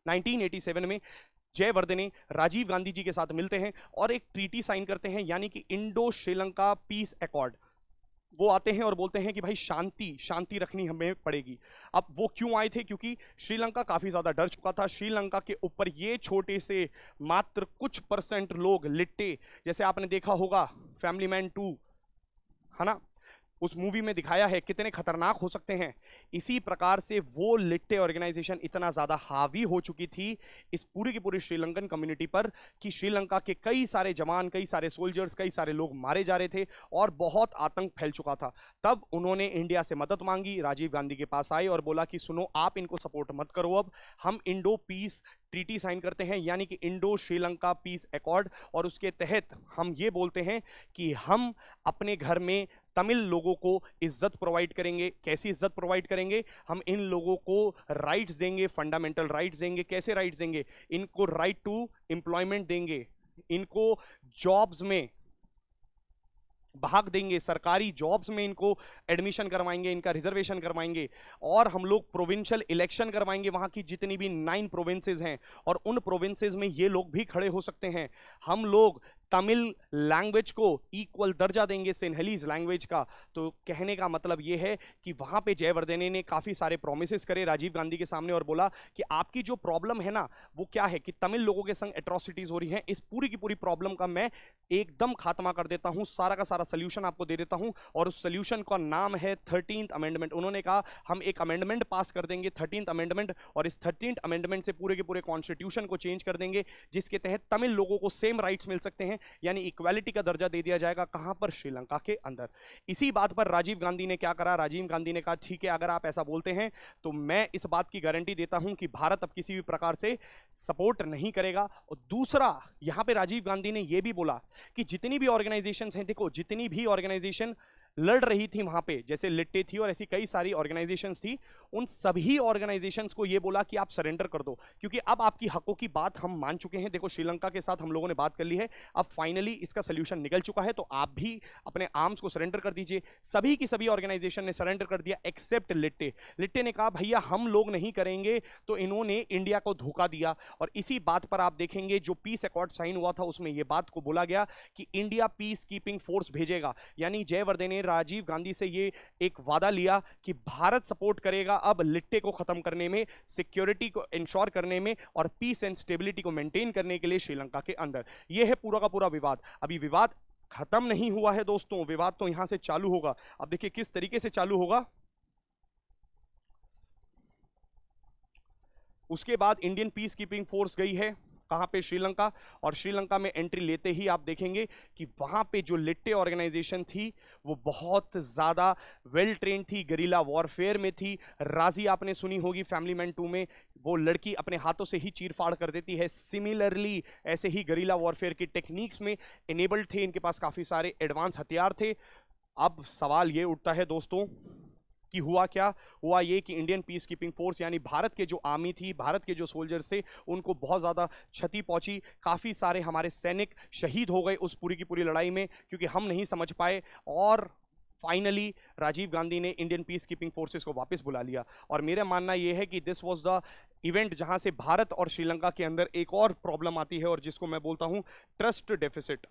1987 में जयवर्धने राजीव गांधी जी के साथ मिलते हैं और एक ट्रीटी साइन करते हैं, यानी कि इंडो श्रीलंका पीस अकॉर्ड। वो आते हैं और बोलते हैं कि भाई शांति शांति रखनी हमें पड़ेगी। अब वो क्यों आए थे? क्योंकि श्रीलंका काफी ज्यादा डर चुका था। श्रीलंका के ऊपर ये छोटे से मात्र कुछ परसेंट लोग लिट्टे, जैसे आपने देखा होगा फैमिली मैन 2, है ना, उस मूवी में दिखाया है कितने खतरनाक हो सकते हैं। इसी प्रकार से वो लिट्टे ऑर्गेनाइजेशन इतना ज्यादा हावी हो चुकी थी इस पूरी की पूरी श्रीलंकन कम्युनिटी पर कि श्रीलंका के कई सारे जवान, कई सारे सोल्जर्स, कई सारे लोग मारे जा रहे थे और बहुत आतंक फैल चुका था। तब उन्होंने इंडिया से मदद मांगी, राजीव गांधी के पास आए और बोला कि सुनो, आप इनको सपोर्ट मत करो, अब हम इंडो पीस ट्रीटी साइन करते हैं, यानी कि इंडो श्रीलंका पीस अकॉर्ड। और उसके तहत हम ये बोलते हैं कि हम अपने घर में तमिल लोगों को इज्जत प्रोवाइड करेंगे। कैसी इज्जत प्रोवाइड करेंगे? हम इन लोगों को राइट्स देंगे, फंडामेंटल राइट्स देंगे। कैसे राइट्स देंगे? इनको राइट टू एम्प्लॉयमेंट देंगे, इनको जॉब्स में भाग देंगे, सरकारी जॉब्स में इनको एडमिशन करवाएंगे, इनका रिजर्वेशन करवाएंगे, और हम लोग प्रोविंशियल इलेक्शन करवाएंगे वहां की जितनी भी 9 प्रोविंसेस हैं, और उन प्रोविंसेस में ये लोग भी खड़े हो सकते हैं। हम लोग तमिल लैंग्वेज को इक्वल दर्जा देंगे सिन्हलीज लैंग्वेज का। तो कहने का मतलब यह है कि वहां पे जयवर्धने ने काफी सारे प्रोमिसेस करे राजीव गांधी के सामने और बोला कि आपकी जो प्रॉब्लम है ना, वो क्या है कि तमिल लोगों के संग एट्रोसिटीज हो रही हैं, इस पूरी की पूरी प्रॉब्लम का मैं एकदम खात्मा कर देता हूं, सारा का सारा सोल्यूशन आपको दे देता हूं। और उस सोल्यूशन का नाम है 13th अमेंडमेंट। उन्होंने कहा हम एक अमेंडमेंट पास कर देंगे, 13th अमेंडमेंट, और इस 13th अमेंडमेंट से पूरे के पूरे कॉन्स्टिट्यूशन को चेंज कर देंगे, जिसके तहत तमिल लोगों को सेम राइट्स मिल सकते हैं, यानी इक्वालिटी का दर्जा दे दिया जाएगा। कहां पर? श्रीलंका के अंदर। इसी बात पर राजीव गांधी ने क्या करा? राजीव गांधी ने कहा ठीक है, अगर आप ऐसा बोलते हैं तो मैं इस बात की गारंटी देता हूं कि भारत अब किसी भी प्रकार से सपोर्ट नहीं करेगा। और दूसरा, यहां पे राजीव गांधी ने यह भी बोला कि जितनी भी ऑर्गेनाइजेशंस हैं, देखो जितनी भी ऑर्गेनाइजेशन लड़ रही थी वहां पे, जैसे लिट्टे थी और ऐसी कई सारी ऑर्गेनाइजेशंस थी, उन सभी ऑर्गेनाइजेशंस को यह बोला कि आप सरेंडर कर दो, क्योंकि अब आपकी हकों की बात हम मान चुके हैं। देखो श्रीलंका के साथ हम लोगों ने बात कर ली है, अब फाइनली इसका सोल्यूशन निकल चुका है, तो आप भी अपने आर्म्स को सरेंडर कर दीजिए। सभी की सभी ऑर्गेनाइजेशन ने सरेंडर कर दिया एक्सेप्ट लिट्टे। लिट्टे ने कहा भैया हम लोग नहीं करेंगे, तो इन्होंने इंडिया को धोखा दिया। और इसी बात पर आप देखेंगे जो पीस अकॉर्ड साइन हुआ था उसमें यह बात को बोला गया कि इंडिया पीस कीपिंग फोर्स भेजेगा, यानी जयवर्धने ने राजीव गांधी से ये एक वादा लिया कि भारत सपोर्ट करेगा अब लिट्टे को खत्म करने में, सिक्योरिटी को इंश्योर करने में, और पीस एंड स्टेबिलिटी को मेंटेन करने के लिए श्रीलंका के अंदर। यह है पूरा का पूरा विवाद। अभी विवाद खत्म नहीं हुआ है दोस्तों, विवाद तो यहां से चालू होगा। अब देखिए किस तरीके से चालू होगा। उसके बाद इंडियन पीस कीपिंग फोर्स गई है कहाँ पे? श्रीलंका। और श्रीलंका में एंट्री लेते ही आप देखेंगे कि वहां पे जो लिट्टे ऑर्गेनाइजेशन थी वो बहुत ज्यादा वेल ट्रेन थी, गरिला वॉरफेयर में थी। राजी आपने सुनी होगी फैमिली मैन 2 में, वो लड़की अपने हाथों से ही चीरफाड़ कर देती है। सिमिलरली ऐसे ही गरिला वॉरफेयर की टेक्निक्स में इनेबल्ड थे, इनके पास काफी सारे एडवांस हथियार थे। अब सवाल ये उठता है दोस्तों कि हुआ क्या? हुआ ये कि इंडियन पीस कीपिंग फोर्स यानी भारत के जो आर्मी थी, भारत के जो सोल्जर्स थे, उनको बहुत ज़्यादा क्षति पहुंची। काफ़ी सारे हमारे सैनिक शहीद हो गए उस पूरी की पूरी लड़ाई में, क्योंकि हम नहीं समझ पाए। और फाइनली राजीव गांधी ने इंडियन पीस कीपिंग फोर्सेस को वापस बुला लिया। और मेरा मानना यह है कि दिस वाज द इवेंट जहां से भारत और श्रीलंका के अंदर एक और प्रॉब्लम आती है, और जिसको मैं बोलता हूं ट्रस्ट डेफिसिट।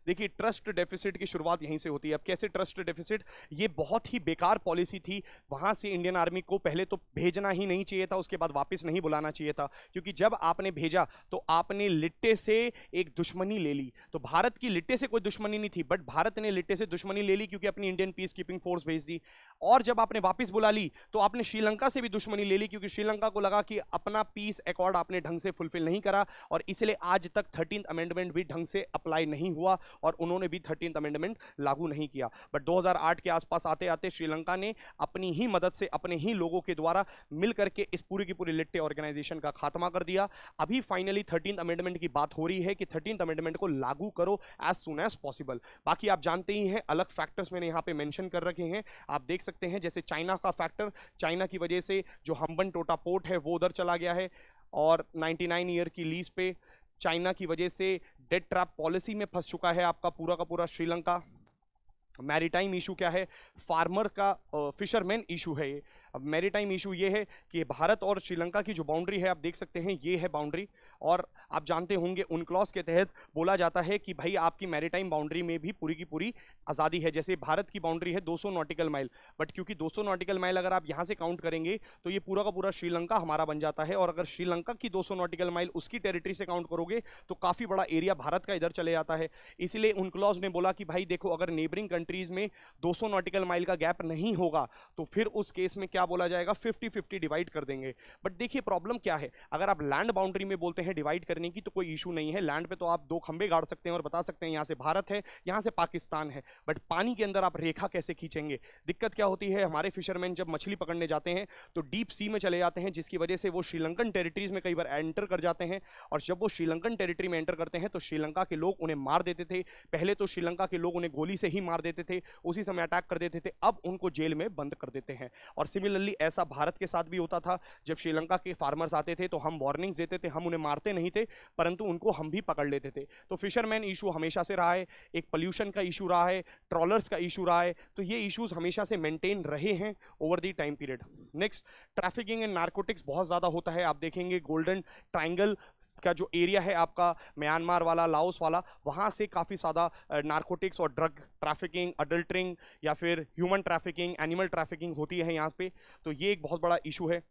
देखिए, ट्रस्ट डेफिसिट की शुरुआत यहीं से होती है। अब कैसे ट्रस्ट डेफिसिट? ये बहुत ही बेकार पॉलिसी थी। वहां से इंडियन आर्मी को पहले तो भेजना ही नहीं चाहिए था, उसके बाद वापस नहीं बुलाना चाहिए था, क्योंकि जब आपने भेजा तो आपने लिट्टे से एक दुश्मनी ले ली। तो भारत की लिट्टे से कोई दुश्मनी नहीं थी, बट भारत ने लिट्टे से दुश्मनी ले ली क्योंकि अपनी इंडियन पीस कीपिंग फोर्स भेज दी। और जब आपने वापस बुला ली तो आपने श्रीलंका से भी दुश्मनी ले ली, क्योंकि श्रीलंका को लगा कि अपना पीस अकॉर्ड आपने ढंग से फुलफिल नहीं करा, और इसलिए आज तक 13th अमेंडमेंट भी ढंग से अप्लाई नहीं हुआ और उन्होंने भी 13th अमेंडमेंट लागू नहीं किया। बट 2008 के आसपास आते आते श्रीलंका ने अपनी ही मदद से, अपने ही लोगों के द्वारा मिलकर के इस पूरी की पूरी लिट्टे ऑर्गेनाइजेशन का खात्मा कर दिया। अभी फाइनली 13th अमेंडमेंट की बात हो रही है कि 13th अमेंडमेंट को लागू करो एज सुन एज पॉसिबल। बाकी आप जानते ही हैं, अलग फैक्टर्स मैंने यहां पे मेंशन कर रखे हैं, आप देख सकते हैं। जैसे चाइना का फैक्टर, चाइना की वजह से जो हम्बन टोटा पोर्ट है वो उधर चला गया है, और 99 ईयर की लीज पे चाइना की वजह से डेट ट्रैप पॉलिसी में फंस चुका है आपका पूरा का पूरा श्रीलंका। मैरीटाइम इशू क्या है? फार्मर का फिशरमैन इशू है ये। अब मैरीटाइम इशू ये है कि भारत और श्रीलंका की जो बाउंड्री है, आप देख सकते हैं ये है बाउंड्री, और आप जानते होंगे UNCLOS के तहत बोला जाता है कि भाई आपकी मैरीटाइम बाउंड्री में भी पूरी की पूरी आज़ादी है। जैसे भारत की बाउंड्री है 200 नॉटिकल माइल, बट क्योंकि 200 नॉटिकल माइल अगर आप यहाँ से काउंट करेंगे तो ये पूरा का पूरा श्रीलंका हमारा बन जाता है, और अगर श्रीलंका की 200 नॉटिकल माइल उसकी टेरिटरी से काउंट करोगे तो काफ़ी बड़ा एरिया भारत का इधर चले जाता है। इसलिए UNCLOS ने बोला कि भाई देखो, अगर नेबरिंग कंट्रीज में 200 नॉटिकल माइल का गैप नहीं होगा तो फिर उस केस में क्या बोला जाएगा, 50-50 डिवाइड कर देंगे। बट देखिए प्रॉब्लम क्या है, अगर आप लैंड बाउंड्री में बोलते हैं डिवाइड करने की तो कोई इशू नहीं है। लैंड पे तो आप 2 खंबे गाड़ सकते हैं और बता सकते हैं यहाँ से भारत है, यहाँ से पाकिस्तान है। बट पानी के अंदर आप रेखा कैसे खींचेंगे? दिक्कत क्या होती है, हमारे फिशरमैन जब मछली पकड़ने जाते हैं तो डीप सी में चले जाते हैं, जिसकी वजह से वो श्रीलंकन टेरिटरीज में कई बार एंटर कर जाते हैं, और जब वो श्रीलंकन टेरिटरी में एंटर करते हैं तो श्रीलंका के लोग उन्हें मार देते थे। पहले तो श्रीलंका के लोग उन्हें गोली से ही मार देते थे, उसी समय अटैक कर देते थे, अब उनको जेल में बंद कर देते हैं। और सिमिलरली ऐसा भारत के साथ भी होता था। जब श्रीलंका के फार्मर्स आते थे तो हम वार्निंग्स देते थे, हम उन्हें मारते नहीं थे, परंतु उनको हम भी पकड़ लेते थे। तो फिशरमैन इशू हमेशा से रहा है, एक पोल्यूशन का इशू रहा है, ट्रॉलर्स का इशू रहा है, तो ये इश्यूज हमेशा से मेंटेन रहे हैं over the time period. Next, trafficking and narcotics बहुत ज्यादा होता है। आप देखेंगे गोल्डन ट्राइंगल का जो एरिया है आपका, म्यांमार वाला, लाओस वाला, वहाँ से काफ़ी ज़्यादा नार्कोटिक्स और ड्रग ट्रैफिकिंग, अडल्टरिंग या फिर ह्यूमन ट्रैफिकिंग, एनिमल ट्रैफिकिंग होती है यहाँ पे। तो ये एक बहुत बड़ा इशू है।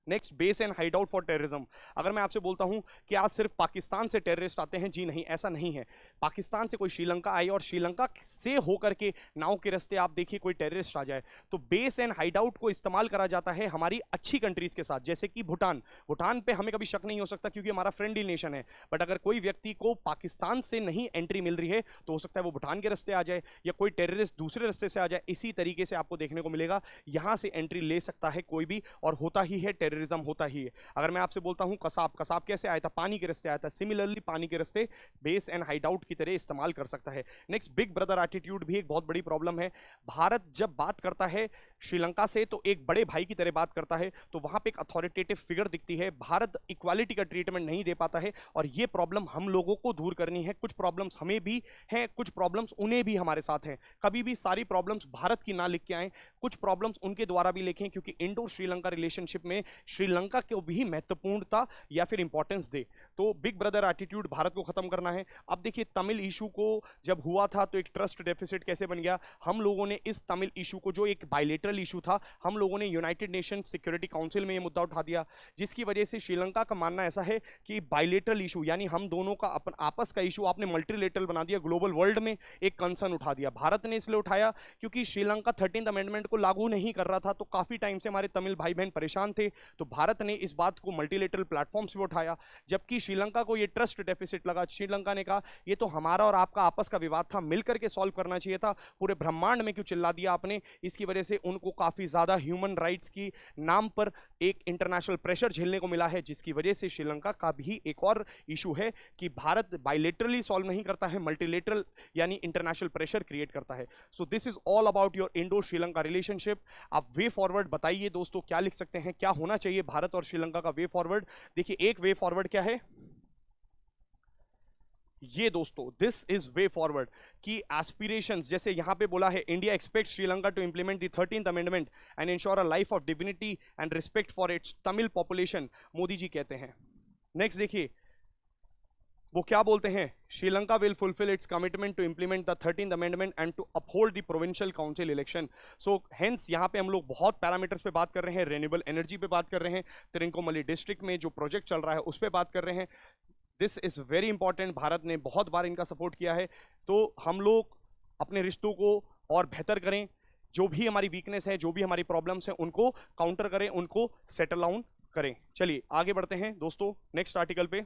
Next, base and hide out for terrorism. अगर मैं आपसे बोलता हूं कि आज सिर्फ पाकिस्तान से टेररिस्ट आते हैं, जी नहीं, ऐसा नहीं है। पाकिस्तान से कोई श्रीलंका आए और श्रीलंका से होकर के नाव के रास्ते आप देखिए कोई टेररिस्ट आ जाए, तो बेस एंड हाइड आउट को इस्तेमाल करा जाता है हमारी अच्छी कंट्रीज के साथ, जैसे कि भूटान। भूटान पे हमें कभी शक नहीं हो सकता क्योंकि हमारा फ्रेंडली नेशन है। बट अगर कोई व्यक्ति को पाकिस्तान से नहीं एंट्री मिल रही है तो हो सकता है वो भूटान के रास्ते आ जाए, या कोई टेररिस्ट दूसरे रास्ते से आ जाए। इसी तरीके से आपको देखने को मिलेगा, यहां से एंट्री ले सकता है कोई भी, और होता ही है, टेररिज्म होता ही है। अगर मैं आपसे बोलता हूं कसाब, कसाब कैसे आया था? पानी के रास्ते आया था। सिमिलरली पानी के रास्ते बेस एंड हाइड आउट की तरह इस्तेमाल कर सकता है। नेक्स्ट, बिग ब्रदर एटीट्यूड भी एक बहुत बड़ी प्रॉब्लम है। भारत जब बात करता है श्रीलंका से तो एक बड़े भाई की तरह बात करता है, तो वहां पे एक अथॉरिटेटिव फिगर दिखती है। भारत इक्वालिटी का ट्रीटमेंट नहीं दे पाता है, और ये प्रॉब्लम हम लोगों को दूर करनी है। कुछ प्रॉब्लम्स हमें भी हैं, कुछ प्रॉब्लम्स उन्हें भी हमारे साथ हैं। कभी भी सारी प्रॉब्लम्स भारत की ना लिख के आए, कुछ प्रॉब्लम्स उनके द्वारा भी लिखें, क्योंकि इंडो श्रीलंका रिलेशनशिप में श्रीलंका को भी महत्वपूर्णता या फिर इंपॉर्टेंस दे। तो बिग ब्रदर एटीट्यूड भारत को खत्म करना है। अब देखिए, तमिल इशू को जब हुआ था तो एक ट्रस्ट डेफिसिट कैसे बन गया। हम लोगों ने इस तमिल इशू को, जो एक बायलेटरल बाइलेटरल इशू था, हम लोगों ने यूनाइटेड नेशन सिक्योरिटी काउंसिल में ये मुद्दा उठा दिया, जिसकी वजह से श्रीलंका का मानना ऐसा है कि बाइलेटरल इशू यानी हम दोनों का अपन आपस का इशू आपने मल्टीलेटरल बना दिया, ग्लोबल वर्ल्ड में एक कंसर्न उठा दिया। भारत ने इसलिए उठाया क्योंकि श्रीलंका 13th अमेंडमेंट को लागू नहीं कर रहा था, तो काफी टाइम से हमारे तमिल भाई बहन परेशान थे, तो भारत ने इस बात को मल्टीलेटरल प्लेटफॉर्म्स पे उठाया। जबकि श्रीलंका को ये ट्रस्ट डेफिसिट लगा, श्रीलंका ने कहा ये तो हमारा और आपका आपस का विवाद था, मिलकर के सॉल्व करना चाहिए था, पूरे ब्रह्मांड में क्यों चिल्ला दिया आपने। इसकी वजह से उनको काफी ज्यादा ह्यूमन राइट्स की नाम पर एक इंटरनेशनल प्रेशर झेलने को मिला है, जिसकी वजह से श्रीलंका का भी एक और इशू है कि भारत बाइलेटरली सॉल्व नहीं करता है, मल्टीलेटरल यानी इंटरनेशनल प्रेशर क्रिएट करता है। So this is all about your Indo Sri Lanka relationship. आप वे फॉरवर्ड बताइए दोस्तों, क्या लिख सकते हैं, क्या होना चाहिए भारत और श्रीलंका का वे फॉरवर्ड। देखिए एक वे फॉरवर्ड क्या है ये दोस्तों, दिस इज वे फॉरवर्ड कि एस्पिरेशंस, जैसे यहां पे बोला है India expect Sri Lanka to implement the 13th amendment and ensure a life of dignity and respect for its Tamil population, Modi ji कहते हैं। नेक्स्ट देखिए वो क्या बोलते हैं, Sri Lanka will fulfil its commitment to implement the 13th amendment and to uphold the provincial council election. So hence यहाँ पे हम लोग बहुत पैरामीटर्स पे बात कर रहे हैं, रेन्यूएबल एनर्जी पे बात कर रहे हैं, तिरुनेलवेली डिस्ट्रिक्ट में जो प्रोजेक्ट चल रहा है उस पर बात कर रहे हैं। This is very important, Bharat ने बहुत बार इनका सपोर्ट किया है, तो हम लोग अपने रिश्तों को और बेहतर करें, जो भी हमारी वीकनेस है, जो भी हमारी प्रॉब्लम्स हैं उनको काउंटर करें, उनको सेटल डाउन करें। चलिए आगे बढ़ते हैं दोस्तों नेक्स्ट आर्टिकल पे।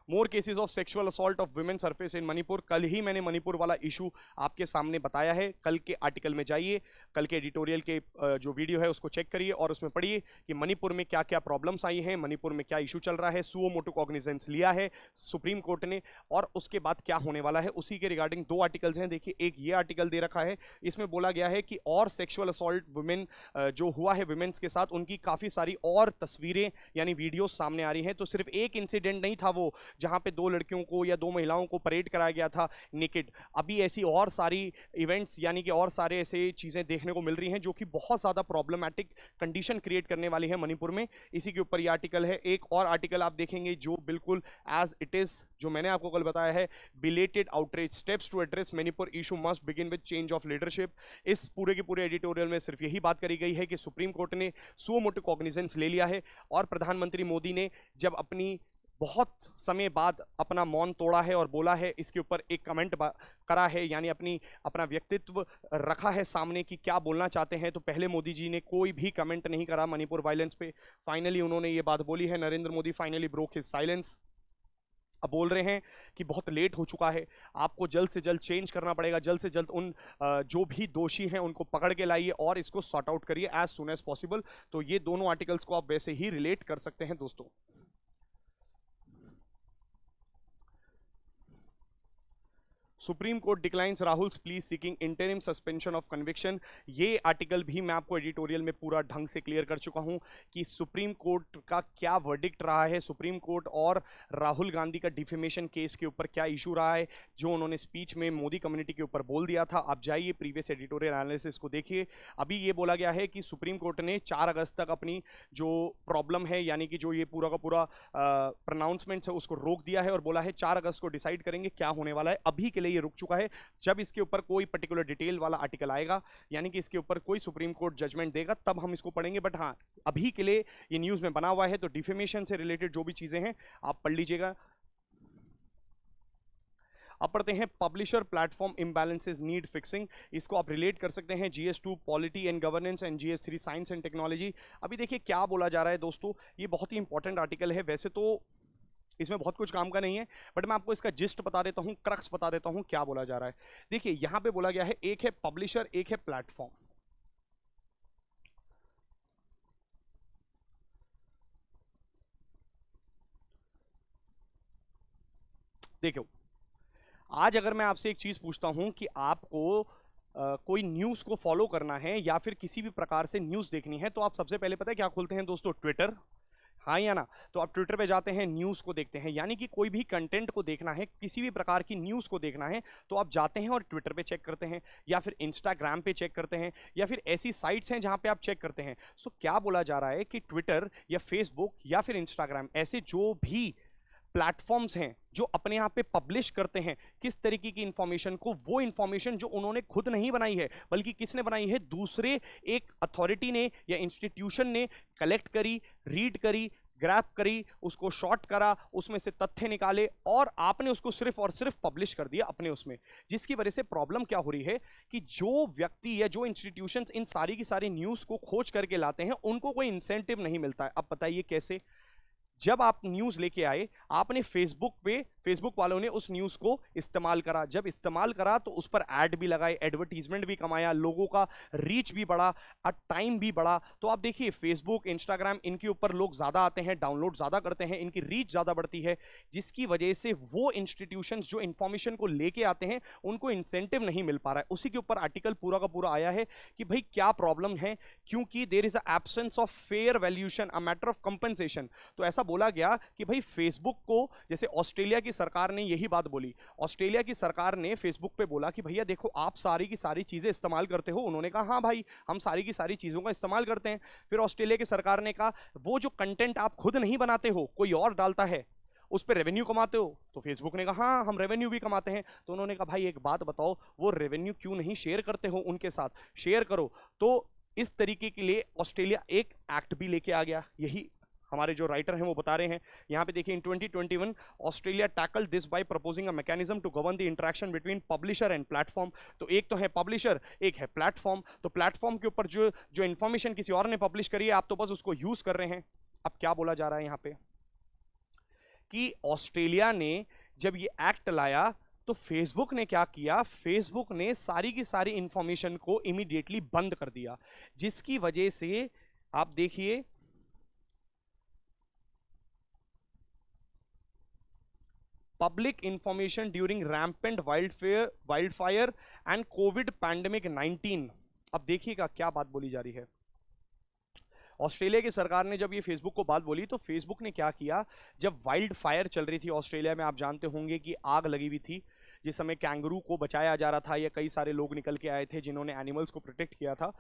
More cases of sexual assault of women surface in Manipur. कल ही मैंने मणिपुर वाला इशू आपके सामने बताया है, कल के आर्टिकल में जाइए, कल के एडिटोरियल के जो वीडियो है उसको चेक करिए और उसमें पढ़िए कि मणिपुर में क्या क्या प्रॉब्लम्स आई हैं, मणिपुर में क्या इशू चल रहा है, सुओ मोटो कॉग्निजेंस लिया है सुप्रीम कोर्ट ने, और उसके बाद क्या होने वाला है उसी के रिगार्डिंग दो आर्टिकल्स हैं। देखिए एक ये आर्टिकल दे रखा है, इसमें बोला गया है कि और सेक्सुअल असॉल्ट वुमेन जो हुआ है वुमेन्स के साथ, उनकी काफ़ी सारी और तस्वीरें यानी वीडियो सामने आ रही हैं। तो सिर्फ एक इंसिडेंट नहीं था वो जहाँ पे दो लड़कियों को या दो महिलाओं को परेड कराया गया था नेकेड, अभी ऐसी और सारी इवेंट्स यानी कि और सारे ऐसे चीज़ें देखने को मिल रही हैं जो कि बहुत ज़्यादा प्रॉब्लमैटिक कंडीशन क्रिएट करने वाली है मणिपुर में। इसी के ऊपर ये आर्टिकल है। एक और आर्टिकल आप देखेंगे जो बिल्कुल एज इट इज़, जो मैंने आपको कल बताया है, belated outreach steps to address Manipur issue must begin with change of leadership. इस पूरे के पूरे एडिटोरियल में सिर्फ यही बात करी गई है कि सुप्रीम कोर्ट ने सुओ मोटो कॉग्निजेंस ले लिया है और प्रधानमंत्री मोदी ने जब अपनी बहुत समय बाद अपना मौन तोड़ा है और बोला है, इसके ऊपर एक कमेंट करा है, यानी अपना व्यक्तित्व रखा है सामने कि क्या बोलना चाहते हैं। तो पहले मोदी जी ने कोई भी कमेंट नहीं करा मणिपुर वायलेंस पे, फाइनली उन्होंने ये बात बोली है। Narendra Modi finally broke his silence. अब बोल रहे हैं कि बहुत लेट हो चुका है, आपको जल्द से जल्द चेंज करना पड़ेगा, जल्द से जल्द उन जो भी दोषी हैं उनको पकड़ के लाइए और इसको सॉर्ट आउट करिए एज सुन एज पॉसिबल। तो ये दोनों आर्टिकल्स को आप वैसे ही रिलेट कर सकते हैं दोस्तों। Supreme court declines Rahul's please seeking interim suspension of conviction. ये आर्टिकल भी मैं आपको एडिटोरियल में पूरा ढंग से क्लियर कर चुका हूं कि सुप्रीम कोर्ट का क्या वर्डिक्ट रहा है, सुप्रीम कोर्ट और राहुल गांधी का डिफेमेशन केस के ऊपर क्या इशू रहा है, जो उन्होंने स्पीच में मोदी कम्युनिटी के ऊपर बोल दिया था। आप जाइए प्रीवियस एडिटोरियल एनालिसिस को देखिए। अभी ये बोला गया है कि सुप्रीम कोर्ट ने 4 अगस्त तक अपनी जो प्रॉब्लम है यानी कि जो ये पूरा का पूरा प्रोनाउंसमेंट है उसको रोक दिया है और बोला है 4 अगस्त को डिसाइड करेंगे क्या होने वाला है। अभी के लिए ये रुक चुका है, जब इसके ऊपर कोई पर्टिकुलर डिटेल वाला आर्टिकल आएगा यानी कि इसके ऊपर कोई सुप्रीम कोर्ट जजमेंट देगा तब हम इसको पढ़ेंगे। बट हाँ, अभी के लिए ये न्यूज में बना हुआ है, तो डिफेमेशन से रिलेटेड जो भी चीजें हैं आप पढ़ लीजिएगा। अब पढ़ते हैं publisher platform imbalances need fixing. इसको आप रिलेट कर सकते हैं GS2 polity and governance and GS3 science and technology. अभी देखिए क्या बोला जा रहा है दोस्तों, ये बहुत ही इंपॉर्टेंट आर्टिकल है। वैसे तो इसमें बहुत कुछ काम का नहीं है, बट मैं आपको इसका जिस्ट बता देता हूं, क्रक्स बता देता हूं क्या बोला जा रहा है। देखिए यहां पे बोला गया है, एक है पब्लिशर, एक है प्लेटफॉर्म। देखो आज अगर मैं आपसे एक चीज पूछता हूं कि आपको कोई न्यूज को फॉलो करना है या फिर किसी भी प्रकार से न्यूज देखनी है, तो आप सबसे पहले पता है क्या खोलते हैं दोस्तों, ट्विटर, हाँ या ना। तो आप ट्विटर पे जाते हैं, न्यूज़ को देखते हैं, यानी कि कोई भी कंटेंट को देखना है, किसी भी प्रकार की न्यूज़ को देखना है तो आप जाते हैं और ट्विटर पे चेक करते हैं या फिर इंस्टाग्राम पे चेक करते हैं या फिर ऐसी साइट्स हैं जहां पे आप चेक करते हैं। सो क्या बोला जा रहा है कि ट्विटर या फेसबुक या फिर इंस्टाग्राम, ऐसे जो भी प्लेटफॉर्म्स हैं जो अपने आप पे पब्लिश करते हैं किस तरीके की इंफॉर्मेशन को, वो इंफॉर्मेशन जो उन्होंने खुद नहीं बनाई है बल्कि किसने बनाई है, दूसरे एक अथॉरिटी ने या इंस्टीट्यूशन ने कलेक्ट करी, रीड करी, ग्रैप करी, उसको शॉर्ट करा, उसमें से तथ्य निकाले और आपने उसको सिर्फ और सिर्फ पब्लिश कर दिया अपने उसमें। जिसकी वजह से प्रॉब्लम क्या हो रही है कि जो व्यक्ति या जो इंस्टीट्यूशंस इन सारी की सारी न्यूज़ को खोज करके लाते हैं उनको कोई इंसेंटिव नहीं मिलता है। अब बताइए कैसे? जब आप न्यूज़ लेके आए, आपने फेसबुक वालों ने उस न्यूज़ को इस्तेमाल करा, जब इस्तेमाल करा तो उस पर ऐड भी लगाए, एडवर्टीजमेंट भी कमाया, लोगों का रीच भी बढ़ा और टाइम भी बढ़ा। तो आप देखिए फेसबुक, इंस्टाग्राम, इनके ऊपर लोग ज़्यादा आते हैं, डाउनलोड ज़्यादा करते हैं, इनकी रीच ज़्यादा बढ़ती है, जिसकी वजह से वो इंस्टीट्यूशंस जो इंफॉर्मेशन को लेके आते हैं उनको इंसेंटिव नहीं मिल पा रहा है। उसी के ऊपर आर्टिकल पूरा का पूरा आया है कि भाई क्या प्रॉब्लम है, क्योंकि there is a absence of fair valuation, a matter of compensation. तो ऐसा बोला गया कि भाई फेसबुक को, जैसे ऑस्ट्रेलिया की सरकार ने यही बात बोली, ऑस्ट्रेलिया की सरकार ने फेसबुक पे बोला कि भैया देखो आप सारी की सारी चीजें इस्तेमाल करते हो। उन्होंने कहा हाँ भाई हम सारी की सारी चीजों का इस्तेमाल करते हैं। फिर ऑस्ट्रेलिया की सरकार ने कहा वो जो कंटेंट आप खुद नहीं बनाते हो, कोई और डालता है, उस पर रेवेन्यू कमाते हो। तो फेसबुक ने कहा हाँ हम रेवेन्यू भी कमाते हैं। तो उन्होंने कहा भाई एक बात बताओ, वो रेवेन्यू क्यों नहीं शेयर करते हो उनके साथ, शेयर करो। तो इस तरीके के लिए ऑस्ट्रेलिया एक एक्ट भी लेके आ गया। यही हमारे जो राइटर हैं वो बता रहे हैं। यहाँ पे देखिए in 2021 Australia tackle this by proposing a mechanism to govern the interaction between publisher and platform. तो एक तो है पब्लिशर, एक है प्लेटफॉर्म। तो प्लेटफॉर्म के ऊपर जो जो इन्फॉर्मेशन किसी और ने पब्लिश करी है आप तो बस उसको यूज कर रहे हैं। अब क्या बोला जा रहा है यहाँ पे कि ऑस्ट्रेलिया ने जब ये एक्ट लाया तो फेसबुक ने क्या किया, फेसबुक ने सारी की सारी इंफॉर्मेशन को इमीडिएटली बंद कर दिया, जिसकी वजह से आप देखिए public information during rampant wildfire and Covid pandemic 19। अब देखिएगा क्या बात बोली जा रही है। ऑस्ट्रेलिया की सरकार ने जब ये फेसबुक को बात बोली तो फेसबुक ने क्या किया, जब वाइल्ड फायर चल रही थी ऑस्ट्रेलिया में, आप जानते होंगे कि आग लगी हुई थी, जिस समय कैंगरू को बचाया जा रहा था, या कई सारे लोग निकल के आए थे जिन्होंने एनिमल्स को प्रोटेक्ट किया था।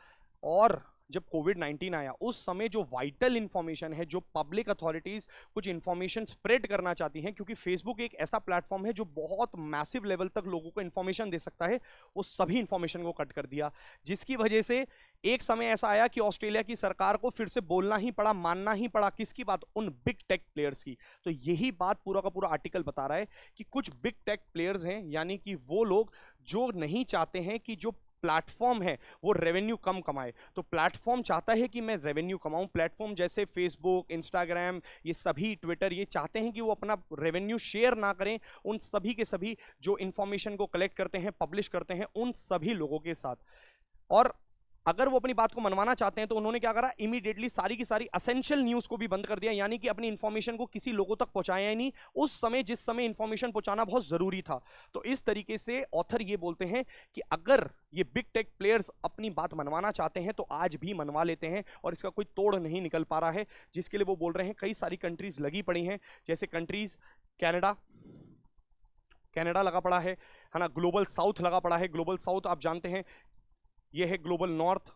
और जब कोविड 19 आया उस समय जो वाइटल इंफॉर्मेशन है, जो पब्लिक अथॉरिटीज कुछ इंफॉर्मेशन स्प्रेड करना चाहती हैं, क्योंकि फेसबुक एक ऐसा प्लेटफॉर्म है जो बहुत मैसिव लेवल तक लोगों को इंफॉर्मेशन दे सकता है, वो सभी इंफॉर्मेशन को कट कर दिया। जिसकी वजह से एक समय ऐसा आया कि ऑस्ट्रेलिया की सरकार को फिर से बोलना ही पड़ा, मानना ही पड़ा, किसकी बात, उन बिग टेक प्लेयर्स की। तो यही बात पूरा का पूरा आर्टिकल बता रहा है कि कुछ बिग टेक प्लेयर्स हैं, यानी कि वो लोग जो नहीं चाहते हैं कि जो प्लेटफॉर्म है वो रेवेन्यू कम कमाए। तो प्लेटफॉर्म चाहता है कि मैं रेवेन्यू कमाऊं। प्लेटफॉर्म जैसे फेसबुक, इंस्टाग्राम, ये सभी, ट्विटर, ये चाहते हैं कि वो अपना रेवेन्यू शेयर ना करें उन सभी के सभी जो इंफॉर्मेशन को कलेक्ट करते हैं, पब्लिश करते हैं, उन सभी लोगों के साथ। और अगर वो अपनी बात को मनवाना चाहते हैं तो उन्होंने क्या करा, इमीडिएटली सारी की सारी असेंशियल न्यूज को भी बंद कर दिया, यानी कि अपनी इंफॉर्मेशन को किसी लोगों तक पहुंचाया ही नहीं उस समय जिस समय इंफॉर्मेशन पहुंचाना बहुत जरूरी था। तो इस तरीके से ऑथर ये बोलते हैं कि अगर ये बिग टेक प्लेयर्स अपनी बात मनवाना चाहते हैं तो आज भी मनवा लेते हैं और इसका कोई तोड़ नहीं निकल पा रहा है। जिसके लिए वो बोल रहे हैं कई सारी कंट्रीज लगी पड़ी हैं, जैसे कंट्रीज कनाडा लगा पड़ा है ना, ग्लोबल साउथ लगा पड़ा है। ग्लोबल साउथ आप जानते हैं ये है ग्लोबल नॉर्थ